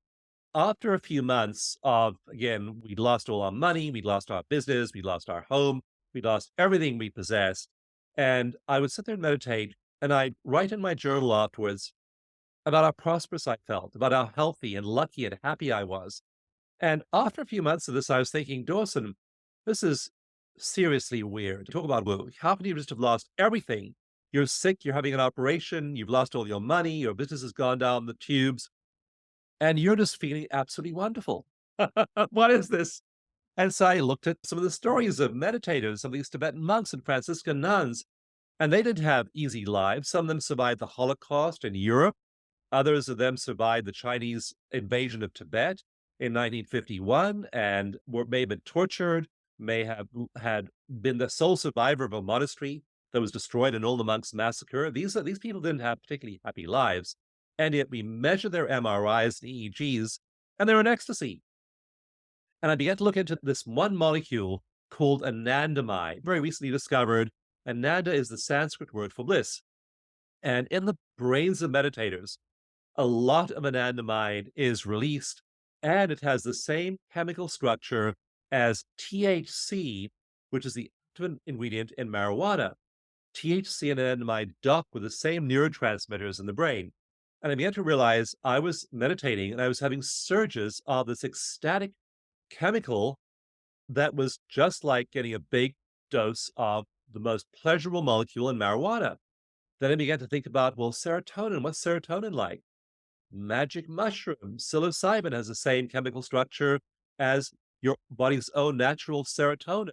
after a few months of, again, we'd lost all our money, we'd lost our business, we'd lost our home, we'd lost everything we possessed. And I would sit there and meditate, and I'd write in my journal afterwards about how prosperous I felt, about how healthy and lucky and happy I was. And after a few months of this, I was thinking, Dawson, this is seriously weird. Talk about, well, how can you just have lost everything? You're sick, you're having an operation, you've lost all your money, your business has gone down the tubes, and you're just feeling absolutely wonderful. What is this? And so I looked at some of the stories of meditators, some of these Tibetan monks and Franciscan nuns, and they didn't have easy lives. Some of them survived the Holocaust in Europe. Others of them survived the Chinese invasion of Tibet in 1951 and may have been tortured, may have had been the sole survivor of a monastery that was destroyed in all the monks' massacre. These people didn't have particularly happy lives. And yet we measure their MRIs and EEGs, and they're in ecstasy. And I began to look into this one molecule called anandamide, very recently discovered. Ananda is the Sanskrit word for bliss. And in the brains of meditators, a lot of anandamide is released, and it has the same chemical structure as THC, which is the active ingredient in marijuana. THC and anandamide dock with the same neurotransmitters in the brain. And I began to realize I was meditating and I was having surges of this ecstatic chemical that was just like getting a big dose of the most pleasurable molecule in marijuana. Then I began to think about, well, serotonin, what's serotonin like? Magic mushroom, psilocybin has the same chemical structure as your body's own natural serotonin.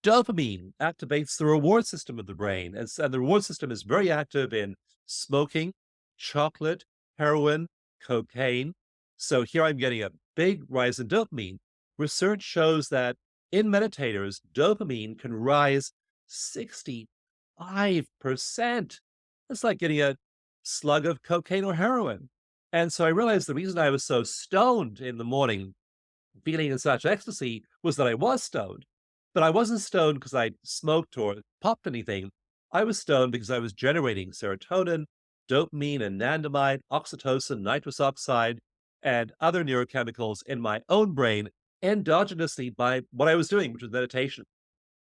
Dopamine activates the reward system of the brain, and the reward system is very active in smoking, chocolate, heroin, cocaine. So here I'm getting a big rise in dopamine. Research shows that in meditators, dopamine can rise 65%. That's like getting a slug of cocaine or heroin. And so I realized the reason I was so stoned in the morning, feeling in such ecstasy, was that I was stoned. But I wasn't stoned because I smoked or popped anything. I was stoned because I was generating serotonin, dopamine, anandamide, oxytocin, nitrous oxide, and other neurochemicals in my own brain endogenously by what I was doing, which was meditation.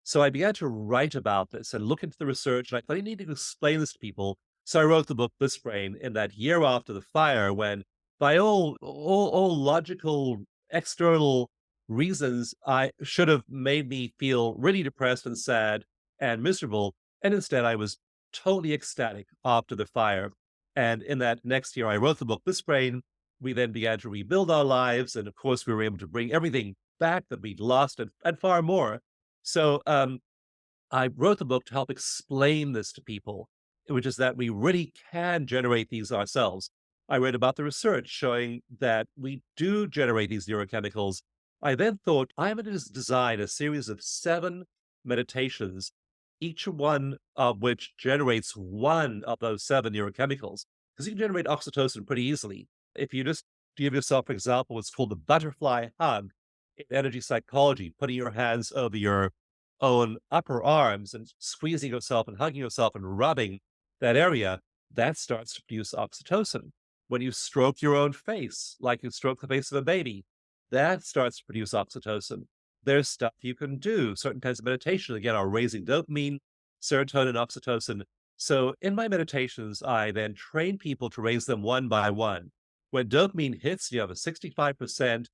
So I began to write about this and look into the research, and I thought I need to explain this to people. So I wrote the book Bliss Brain in that year after the fire, when by all logical external reasons, I should have made me feel really depressed and sad and miserable. And instead, I was totally ecstatic after the fire. And in that next year, I wrote the book Bliss Brain. We then began to rebuild our lives. And of course, we were able to bring everything back that we'd lost and far more. So I wrote the book to help explain this to people, which is that we really can generate these ourselves. I read about the research showing that we do generate these neurochemicals. I then thought, I'm going to design a series of 7 meditations, each one of which generates one of those 7 neurochemicals. Because you can generate oxytocin pretty easily. If you just to give yourself, for example, what's called the butterfly hug in energy psychology, putting your hands over your own upper arms and squeezing yourself and hugging yourself and rubbing that area, that starts to produce oxytocin. When you stroke your own face, like you stroke the face of a baby, that starts to produce oxytocin. There's stuff you can do. Certain kinds of meditation, again, are raising dopamine, serotonin, oxytocin. So in my meditations, I then train people to raise them one by one. When dopamine hits, you have a 65%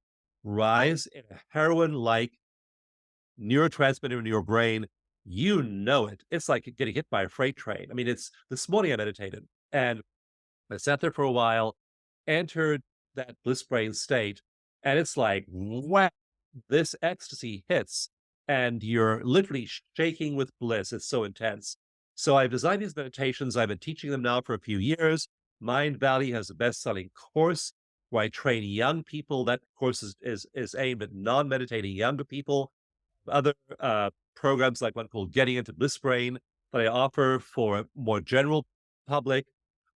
rise in a heroin like neurotransmitter in your brain. You know it. It's like getting hit by a freight train. I mean, it's this morning I meditated and I sat there for a while, entered that bliss brain state, and it's like, wow, this ecstasy hits, and you're literally shaking with bliss. It's so intense. So I've designed these meditations. I've been teaching them now for a few years. Mind Valley has a best-selling course where I train young people. That course is aimed at non-meditating younger people. Other programs like one called Getting into Bliss Brain that I offer for a more general public.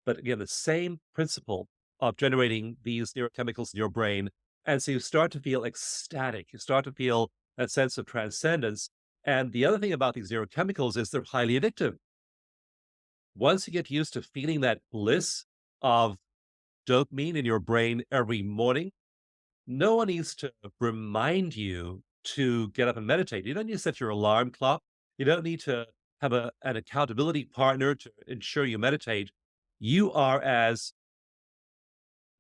But again, the same principle of generating these neurochemicals in your brain. And so you start to feel ecstatic. You start to feel that sense of transcendence. And the other thing about these neurochemicals is they're highly addictive. Once you get used to feeling that bliss of dopamine in your brain every morning, no one needs to remind you to get up and meditate. You don't need to set your alarm clock. You don't need to have an accountability partner to ensure you meditate. You are as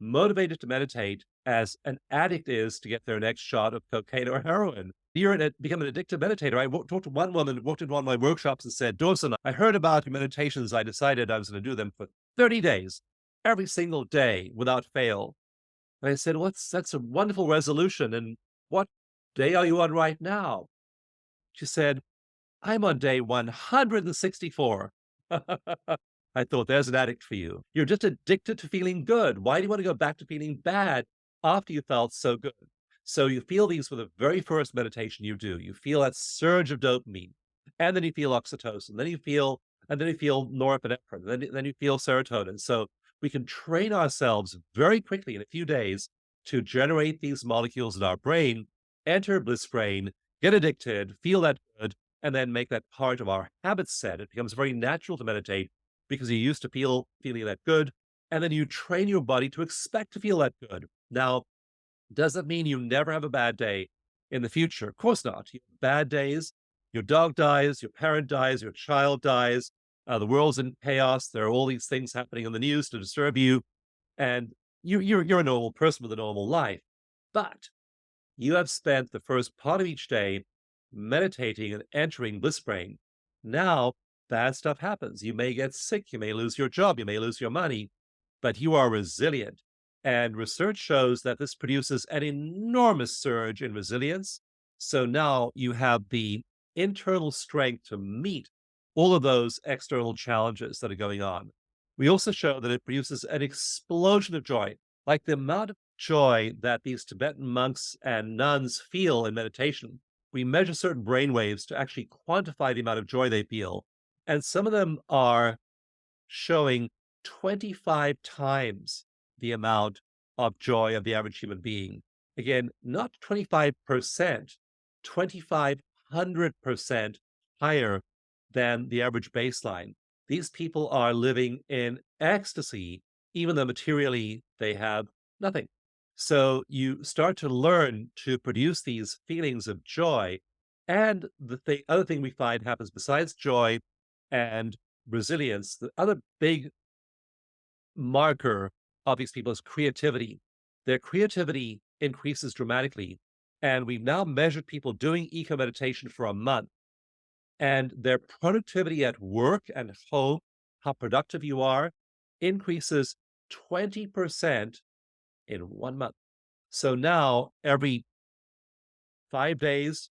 motivated to meditate as an addict is to get their next shot of cocaine or heroin. Become an addicted meditator. I talked to one woman, walked into one of my workshops and said, Dawson, I heard about your meditations. I decided I was going to do them for 30 days, every single day without fail. And I said, that's a wonderful resolution. And what day are you on right now? She said, I'm on day 164. I thought, there's an addict for you. You're just addicted to feeling good. Why do you want to go back to feeling bad after you felt so good? So you feel these for the very first meditation you do. You feel that surge of dopamine, and then you feel oxytocin, and then you feel norepinephrine, then you feel serotonin. So we can train ourselves very quickly in a few days to generate these molecules in our brain, enter bliss brain, get addicted, feel that good, and then make that part of our habit set. It becomes very natural to meditate because you used to feeling that good, and then you train your body to expect to feel that good. Now, does that mean you never have a bad day in the future? Of course not. You have bad days. Your dog dies, your parent dies, your child dies. The world's in chaos. There are all these things happening on the news to disturb you, and you're a normal person with a normal life. But you have spent the first part of each day meditating and entering bliss brain. Now, bad stuff happens. You may get sick. You may lose your job. You may lose your money, but you are resilient. And research shows that this produces an enormous surge in resilience. So now you have the internal strength to meet all of those external challenges that are going on. We also show that it produces an explosion of joy, like the amount of joy that these Tibetan monks and nuns feel in meditation. We measure certain brain waves to actually quantify the amount of joy they feel. And some of them are showing 25 times the amount of joy of the average human being. Again, not 25%, 2,500% higher than the average baseline. These people are living in ecstasy, even though materially they have nothing. So you start to learn to produce these feelings of joy. And the other thing we find happens besides joy and resilience, the other big marker of these people is creativity. Their creativity increases dramatically. And we've now measured people doing eco meditation for a month, and their productivity at work and home, how productive you are, increases 20% in 1 month. So now every 5 days,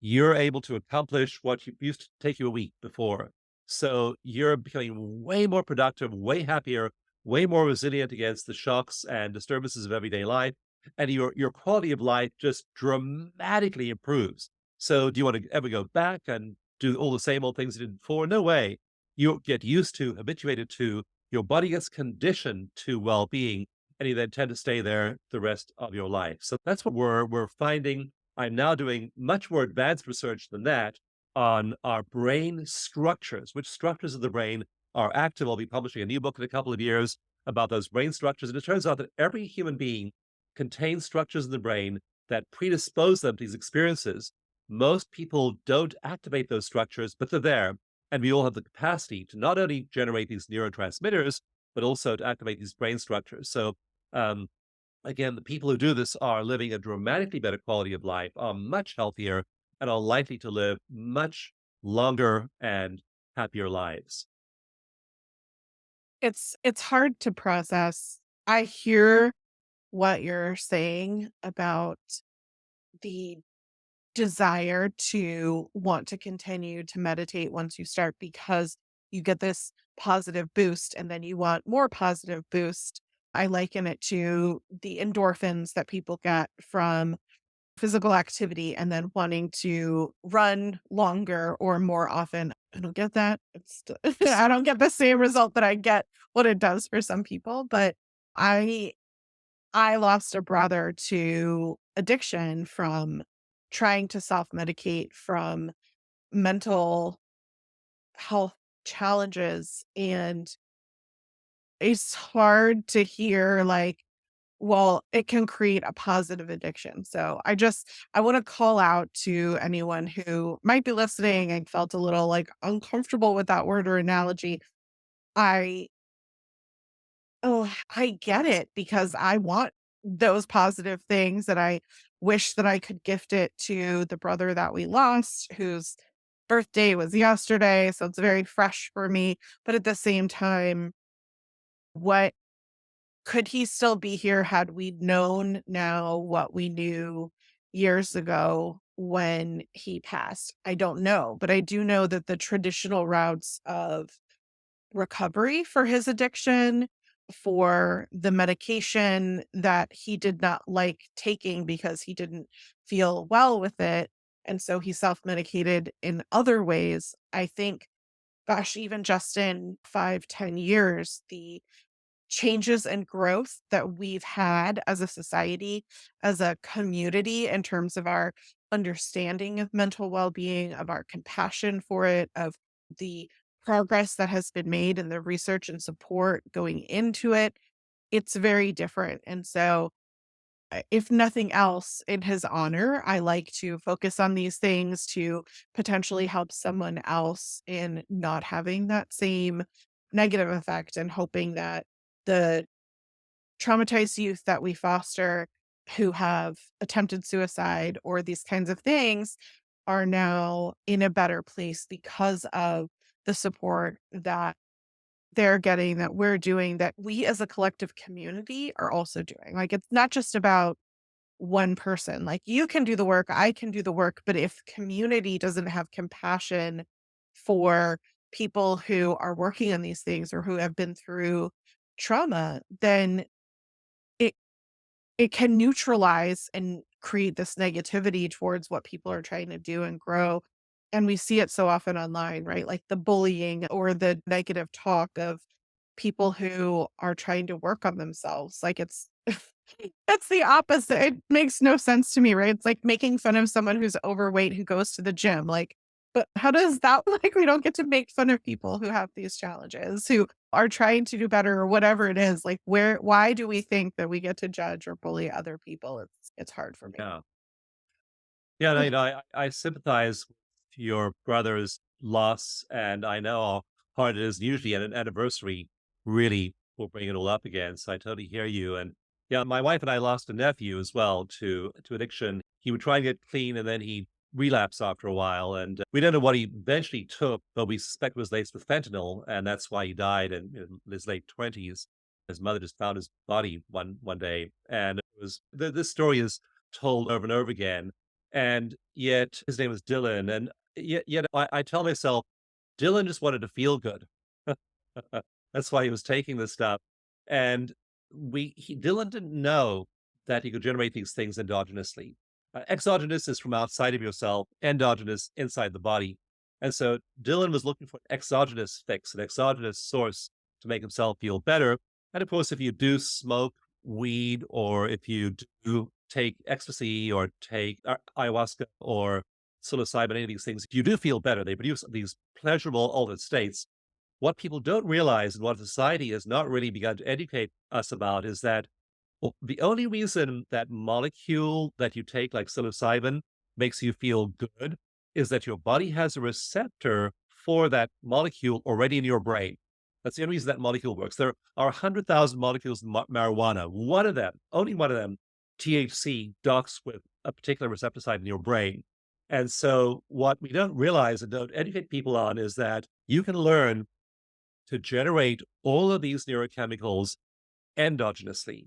you're able to accomplish what used to take you a week before. So you're becoming way more productive, way happier, way more resilient against the shocks and disturbances of everyday life. And your quality of life just dramatically improves. So do you want to ever go back and do all the same old things you did before? No way. You get used to, habituated to, your body gets conditioned to well-being, and you then tend to stay there the rest of your life. So that's what we're finding. I'm now doing much more advanced research than that on our brain structures, which structures of the brain are active. I'll be publishing a new book in a couple of years about those brain structures. And it turns out that every human being contains structures in the brain that predispose them to these experiences. Most people don't activate those structures, but they're there. And we all have the capacity to not only generate these neurotransmitters, but also to activate these brain structures. So, um, again, the people who do this are living a dramatically better quality of life, are much healthier, and are likely to live much longer and happier lives. It's hard to process. I hear what you're saying about the desire to want to continue to meditate once you start because you get this positive boost and then you want more positive boost. I liken it to the endorphins that people get from physical activity and then wanting to run longer or more often. I don't get that. I don't get the same result that I get what it does for some people, but I I lost a brother to addiction from trying to self-medicate from mental health challenges, and it's hard to hear, like, well, it can create a positive addiction. So I wanna call out to anyone who might be listening and felt a little, like, uncomfortable with that word or analogy. I Oh, I get it because I want those positive things, and I wish that I could gift it to the brother that we lost, whose birthday was yesterday, so it's very fresh for me. But at the same time, what could he still be here had we known now what we knew years ago when he passed? I don't know, but I do know that the traditional routes of recovery for his addiction, for the medication that he did not like taking because he didn't feel well with it. And so he self medicated in other ways. I think, gosh, even just in 5, 10 years, the changes and growth that we've had as a society, as a community, in terms of our understanding of mental well being, of our compassion for it, of the progress that has been made and the research and support going into it, it's very different. And so, if nothing else, in his honor, I like to focus on these things to potentially help someone else in not having that same negative effect and hoping that the traumatized youth that we foster who have attempted suicide or these kinds of things are now in a better place because of the support that they're getting, that we're doing, that we as a collective community are also doing. Like, it's not just about one person. Like, you can do the work, I can do the work, but if community doesn't have compassion for people who are working on these things or who have been through trauma, then it it can neutralize and create this negativity towards what people are trying to do and grow. And we see it so often online, right? Like the bullying or the negative talk of people who are trying to work on themselves. Like, it's the opposite. It makes no sense to me, right? It's like making fun of someone who's overweight who goes to the gym. Like, but how does that like we don't get to make fun of people who have these challenges, who are trying to do better or whatever it is. Like, why do we think that we get to judge or bully other people? It's hard for me. Yeah. Yeah, no, I sympathize with your brother's loss, and I know how hard it is. Usually, at an anniversary, really will bring it all up again. So I totally hear you. And yeah, my wife and I lost a nephew as well to addiction. He would try and get clean, and then he relapsed after a while. And we don't know what he eventually took, but we suspect it was laced with fentanyl, and that's why he died in his late 20s. His mother just found his body one day, and it was this story is told over and over again, and yet his name was Dylan, and yet I tell myself, Dylan just wanted to feel good. That's why he was taking this stuff, and Dylan didn't know that he could generate these things endogenously. Exogenous is from outside of yourself, endogenous inside the body, and so Dylan was looking for an exogenous fix, an exogenous source to make himself feel better. And of course, if you do smoke weed or if you do take ecstasy or take ayahuasca or psilocybin, any of these things, you do feel better. They produce these pleasurable altered states. What people don't realize and what society has not really begun to educate us about is that the only reason that molecule that you take, like psilocybin, makes you feel good is that your body has a receptor for that molecule already in your brain. That's the only reason that molecule works. There are 100,000 molecules in marijuana. One of them, only one of them, THC, docks with a particular receptor site in your brain. And so, what we don't realize and don't educate people on is that you can learn to generate all of these neurochemicals endogenously.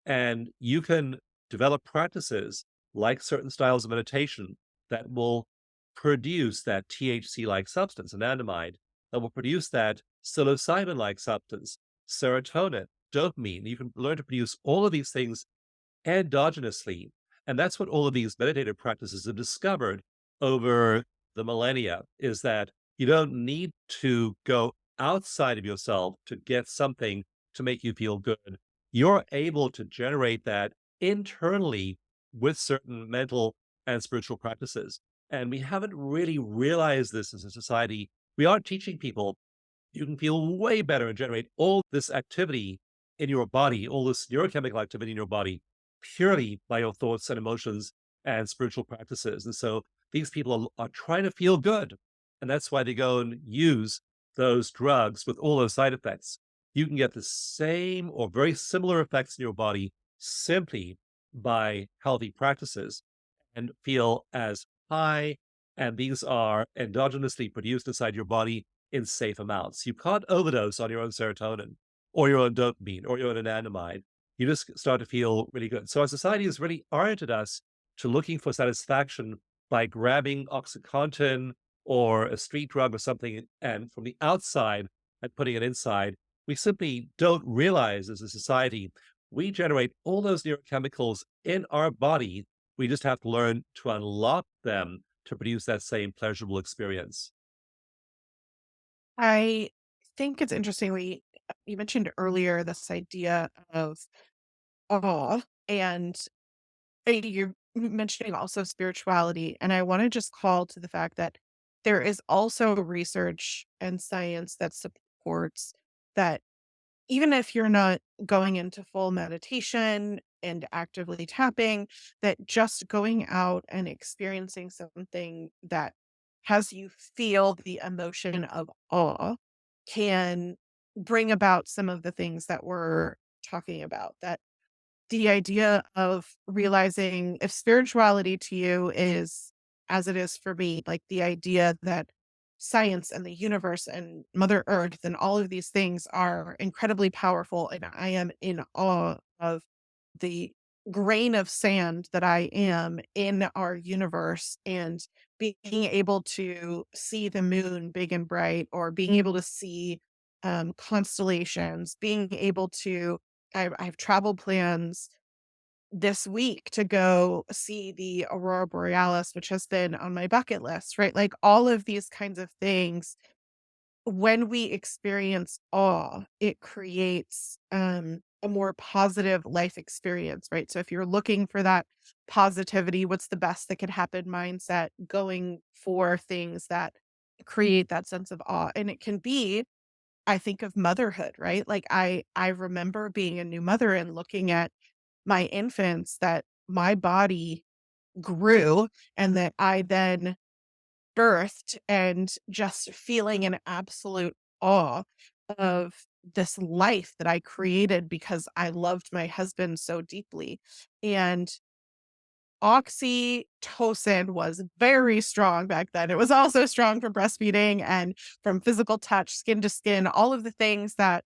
And you can develop practices like certain styles of meditation that will produce that THC like substance, anandamide, that will produce that psilocybin like substance, serotonin, dopamine. You can learn to produce all of these things endogenously. And that's what all of these meditative practices have discovered over the millennia is that you don't need to go outside of yourself to get something to make you feel good. You're able to generate that internally with certain mental and spiritual practices. And we haven't really realized this as a society. We are teaching people you can feel way better and generate all this activity in your body, all this neurochemical activity in your body, purely by your thoughts and emotions and spiritual practices. And so these people are trying to feel good. And that's why they go and use those drugs with all those side effects. You can get the same or very similar effects in your body simply by healthy practices and feel as high. And these are endogenously produced inside your body in safe amounts. You can't overdose on your own serotonin or your own dopamine or your own anandamide. You just start to feel really good. So our society has really oriented us to looking for satisfaction by grabbing OxyContin or a street drug or something and from the outside and putting it inside. We simply don't realize as a society, we generate all those neurochemicals in our body. We just have to learn to unlock them to produce that same pleasurable experience. I think it's interesting. You mentioned earlier this idea of awe, and you're mentioning also spirituality. And I want to just call to the fact that there is also research and science that supports that even if you're not going into full meditation and actively tapping, that just going out and experiencing something that has you feel the emotion of awe can bring about some of the things that we're talking about. That the idea of realizing if spirituality to you is as it is for me, like the idea that science and the universe and Mother Earth and all of these things are incredibly powerful. And I am in awe of the grain of sand that I am in our universe and being able to see the moon big and bright or being able to see constellations, being able to I have travel plans this week to go see the aurora borealis, which has been on my bucket list, right? Like all of these kinds of things, when we experience awe, it creates a more positive life experience, right? So if you're looking for that positivity, what's the best that could happen mindset, going for things that create that sense of awe. And it can be I think of motherhood, right? Like I remember being a new mother and looking at my infants that my body grew and that I then birthed and just feeling an absolute awe of this life that I created because I loved my husband so deeply. And oxytocin was very strong back then. It was also strong from breastfeeding and from physical touch, skin to skin, all of the things that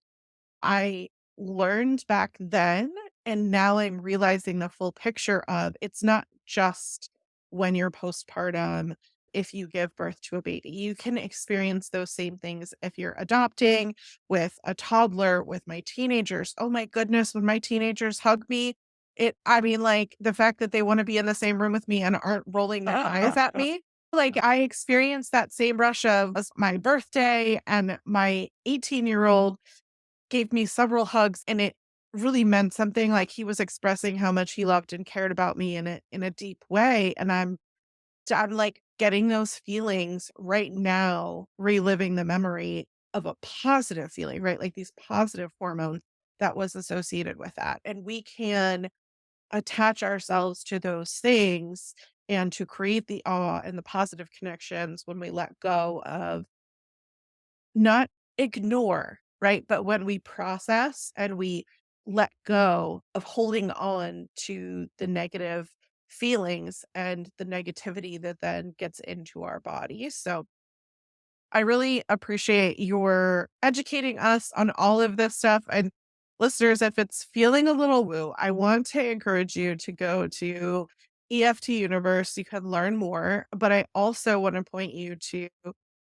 I learned back then, and now I'm realizing the full picture of it's not just when you're postpartum, if you give birth to a baby. You can experience those same things if you're adopting, with a toddler, with my teenagers. Oh my goodness, when my teenagers hug me, I mean, like the fact that they want to be in the same room with me and aren't rolling their eyes at me. Like I experienced that same rush of was my birthday and my 18-year-old gave me several hugs and really meant something, like he was expressing how much he loved and cared about me in a deep way, and I'm like getting those feelings right now, reliving the memory of a positive feeling, right? Like these positive hormones that was associated with that. And we can attach ourselves to those things and to create the awe and the positive connections when we let go of not ignore, right? But when we process and we let go of holding on to the negative feelings and the negativity that then gets into our bodies. So I really appreciate your educating us on all of this stuff. And listeners, if it's feeling a little woo, I want to encourage you to go to EFT Universe. You can learn more, but I also want to point you to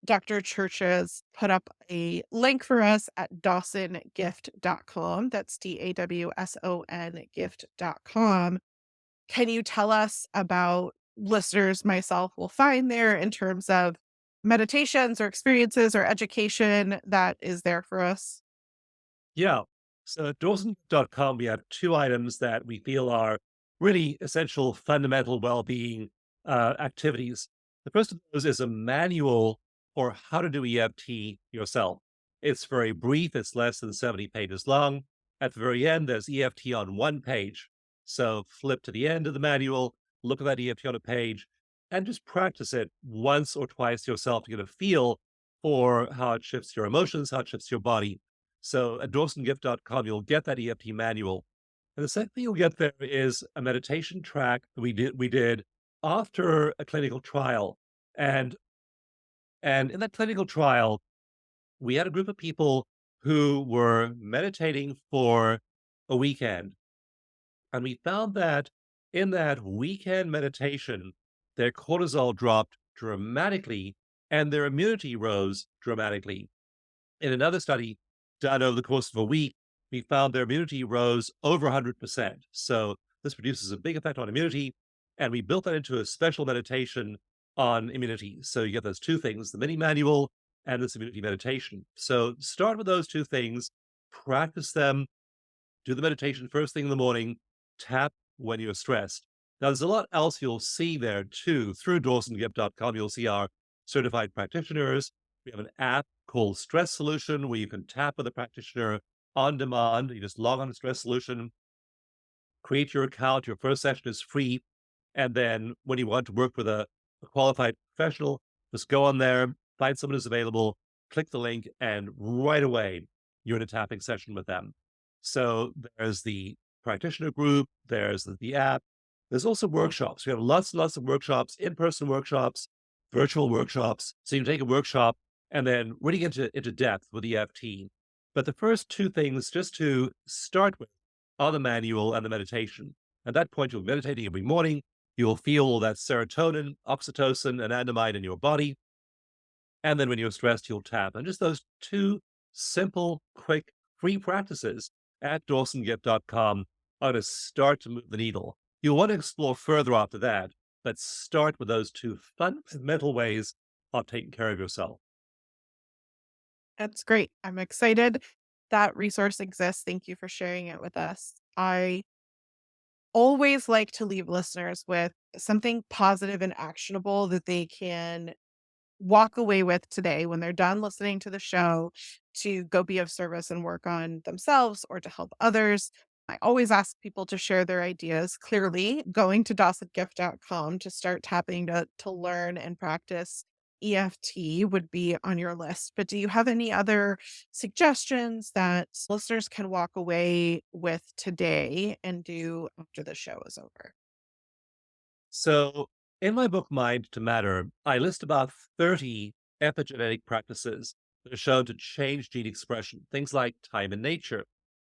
Dr. Church's put up a link for us at dawsongift.com. That's DAWSON gift.com. Can you tell us about listeners, myself will find there in terms of meditations or experiences or education that is there for us? Yeah. So at Dawson.com, we have two items that we feel are really essential, fundamental well-being activities. The first of those is a manual for how to do EFT yourself. It's very brief. It's less than 70 pages long. At the very end, there's EFT on one page. So flip to the end of the manual, look at that EFT on a page, and just practice it once or twice yourself to get a feel for how it shifts your emotions, how it shifts your body. So at dawsongift.com, you'll get that EFT manual. And the second thing you'll get there is a meditation track that we did after a clinical trial. And and in that clinical trial, we had a group of people who were meditating for a weekend. And we found that in that weekend meditation, their cortisol dropped dramatically and their immunity rose dramatically. In another study done over the course of a week, we found their immunity rose over 100%. So this produces a big effect on immunity. And we built that into a special meditation on immunity. So you get those two things, the mini manual and this immunity meditation. So start with those two things, practice them, do the meditation first thing in the morning, tap when you're stressed. Now, there's a lot else you'll see there too. Through dawsongift.com, you'll see our certified practitioners. We have an app called Stress Solution where you can tap with a practitioner on demand. You just log on to Stress Solution, create your account. Your first session is free. And then when you want to work with a qualified professional, just go on there, find someone who's available, click the link, and right away, you're in a tapping session with them. So there's the practitioner group, there's the app, there's also workshops. We have lots and lots of workshops, in-person workshops, virtual workshops. So you can take a workshop and then really get into depth with EFT. But the first two things, just to start with, are the manual and the meditation. At that point, you'll be meditating every morning. You'll feel all that serotonin, oxytocin, and anandamide in your body. And then when you're stressed, you'll tap. And just those two simple, quick, free practices at dawsongift.com are to start to move the needle. You'll want to explore further after that, but start with those two fundamental ways of taking care of yourself. That's great. I'm excited that resource exists. Thank you for sharing it with us. I always like to leave listeners with something positive and actionable that they can walk away with today when they're done listening to the show to go be of service and work on themselves or to help others. I always ask people to share their ideas. Clearly, going to dawsongift.com to start tapping to learn and practice EFT would be on your list. But do you have any other suggestions that listeners can walk away with today and do after the show is over? So, in my book, Mind to Matter, I list about 30 epigenetic practices that are shown to change gene expression. Things like time in nature,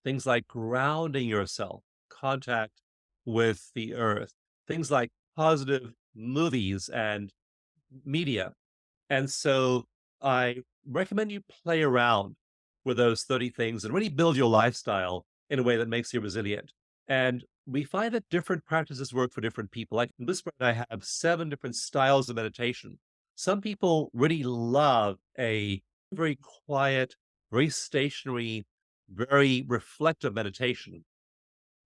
things like grounding yourself, contact with the earth, things like positive movies and media. And so I recommend you play around with those 30 things and really build your lifestyle in a way that makes you resilient. And we find that different practices work for different people. Like in Bliss and I have 7 different styles of meditation. Some people really love a very quiet, very stationary, very reflective meditation.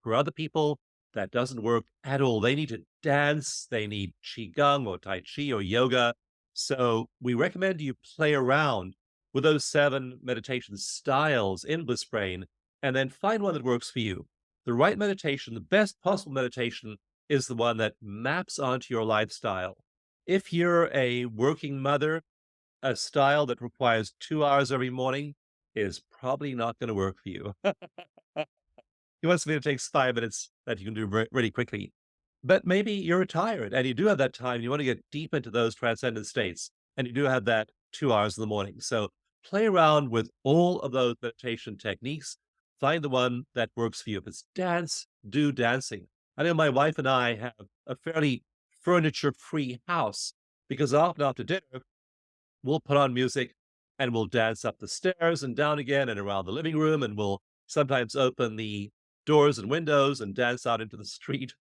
For other people, that doesn't work at all. They need to dance, they need qigong or tai chi or yoga. So we recommend you play around with those 7 meditation styles in Bliss Brain and then find one that works for you. The right meditation, the best possible meditation is the one that maps onto your lifestyle. If you're a working mother, a style that requires 2 hours every morning is probably not going to work for you. You want something that takes 5 minutes that you can do really quickly. But maybe you're retired and you do have that time. You want to get deep into those transcendent states, and you do have that 2 hours in the morning. So play around with all of those meditation techniques. Find the one that works for you. If it's dance, do dancing. I know my wife and I have a fairly furniture-free house because often after dinner, we'll put on music and we'll dance up the stairs and down again and around the living room, and we'll sometimes open the doors and windows and dance out into the street.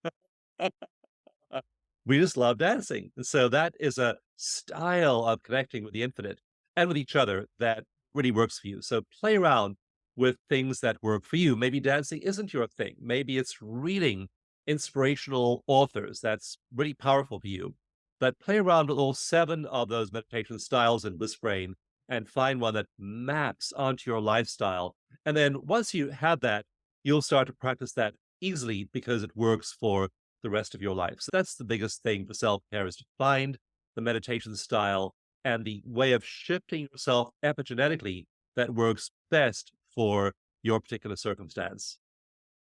We just love dancing. And so that is a style of connecting with the infinite and with each other that really works for you. So play around with things that work for you. Maybe dancing isn't your thing. Maybe it's reading inspirational authors. That's really powerful for you. But play around with all 7 of those meditation styles in Bliss Brain and find one that maps onto your lifestyle. And then once you have that, you'll start to practice that easily because it works for the rest of your life. So that's the biggest thing for self-care, is to find the meditation style and the way of shifting yourself epigenetically that works best for your particular circumstance.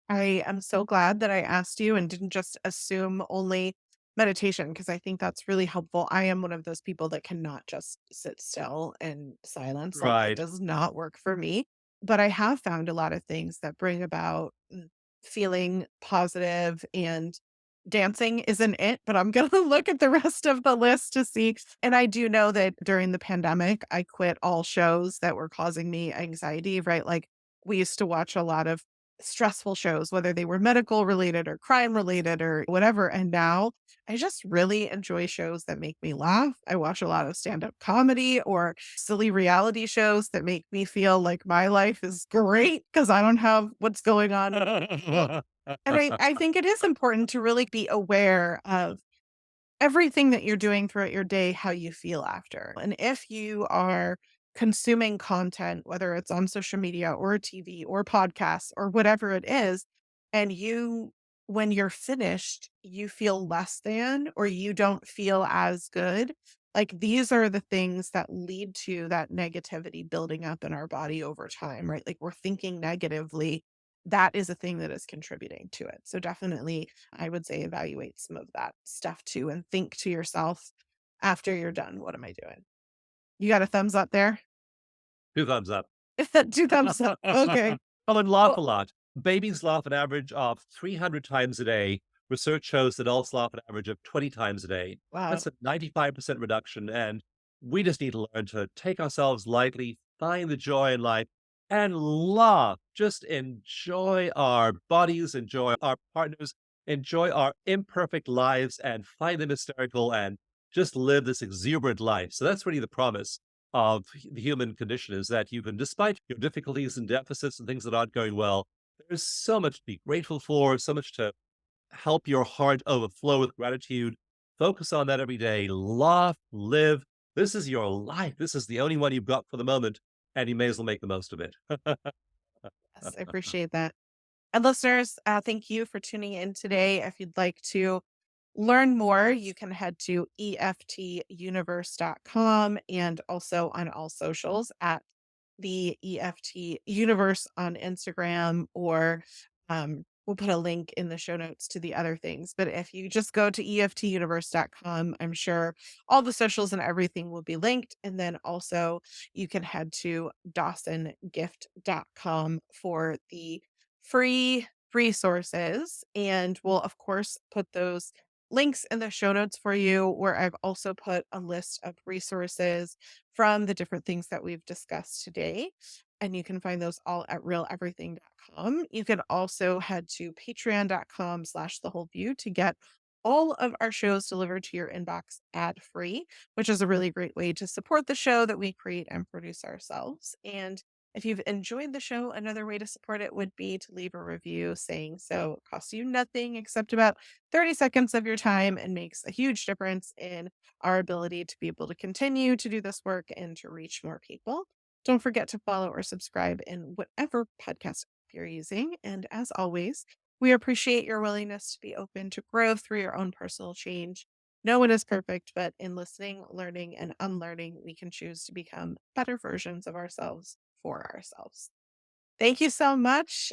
I am so glad that I asked you and didn't just assume only meditation because I think that's really helpful. I am one of those people that cannot just sit still in silence. Like it Right. does not work for me. But I have found a lot of things that bring about feeling positive, and dancing isn't it, but I'm going to look at the rest of the list to see. And I do know that during the pandemic, I quit all shows that were causing me anxiety, right? Like we used to watch a lot of stressful shows, whether they were medical related or crime related or whatever. And now I just really enjoy shows that make me laugh. I watch a lot of stand up comedy or silly reality shows that make me feel like my life is great because I don't have what's going on. And I think it is important to really be aware of everything that you're doing throughout your day, how you feel after. And if you are consuming content, whether it's on social media or TV or podcasts or whatever it is, and when you're finished, you feel less than or you don't feel as good, like these are the things that lead to that negativity building up in our body over time, right? Like we're thinking negatively. That is a thing that is contributing to it. So definitely I would say evaluate some of that stuff too and think to yourself after you're done, what am I doing? You got a thumbs up there? 2 thumbs up. 2 thumbs up. Okay. Well, and laugh Well, a lot. Babies laugh an average of 300 times a day. Research shows that adults laugh an average of 20 times a day. wow. That's a 95% reduction. And we just need to learn to take ourselves lightly, find the joy in life, and laugh. Just enjoy our bodies, enjoy our partners, enjoy our imperfect lives, and find them hysterical and just live this exuberant life. So that's really the promise of the human condition, is that you can, despite your difficulties and deficits and things that aren't going well, there's so much to be grateful for, so much to help your heart overflow with gratitude. Focus on that every day. Laugh, live. This is your life. This is the only one you've got for the moment, and you may as well make the most of it. Yes, I appreciate that. And listeners, thank you for tuning in today. If you'd like to learn more, you can head to EFTuniverse.com and also on all socials at the EFT Universe on Instagram, or we'll put a link in the show notes to the other things. But if you just go to EFTuniverse.com, I'm sure all the socials and everything will be linked. And then also you can head to DawsonGift.com for the free resources. And we'll, of course, put those links in the show notes for you, where I've also put a list of resources from the different things that we've discussed today. And you can find those all at realeverything.com. You can also head to patreon.com/the whole view to get all of our shows delivered to your inbox ad free, which is a really great way to support the show that we create and produce ourselves. And If you've enjoyed the show, another way to support it would be to leave a review saying so. It costs you nothing except about 30 seconds of your time and makes a huge difference in our ability to be able to continue to do this work and to reach more people. Don't forget to follow or subscribe in whatever podcast you're using. And as always, we appreciate your willingness to be open to growth through your own personal change. No one is perfect, but in listening, learning, and unlearning, we can choose to become better versions of ourselves for ourselves. Thank you so much.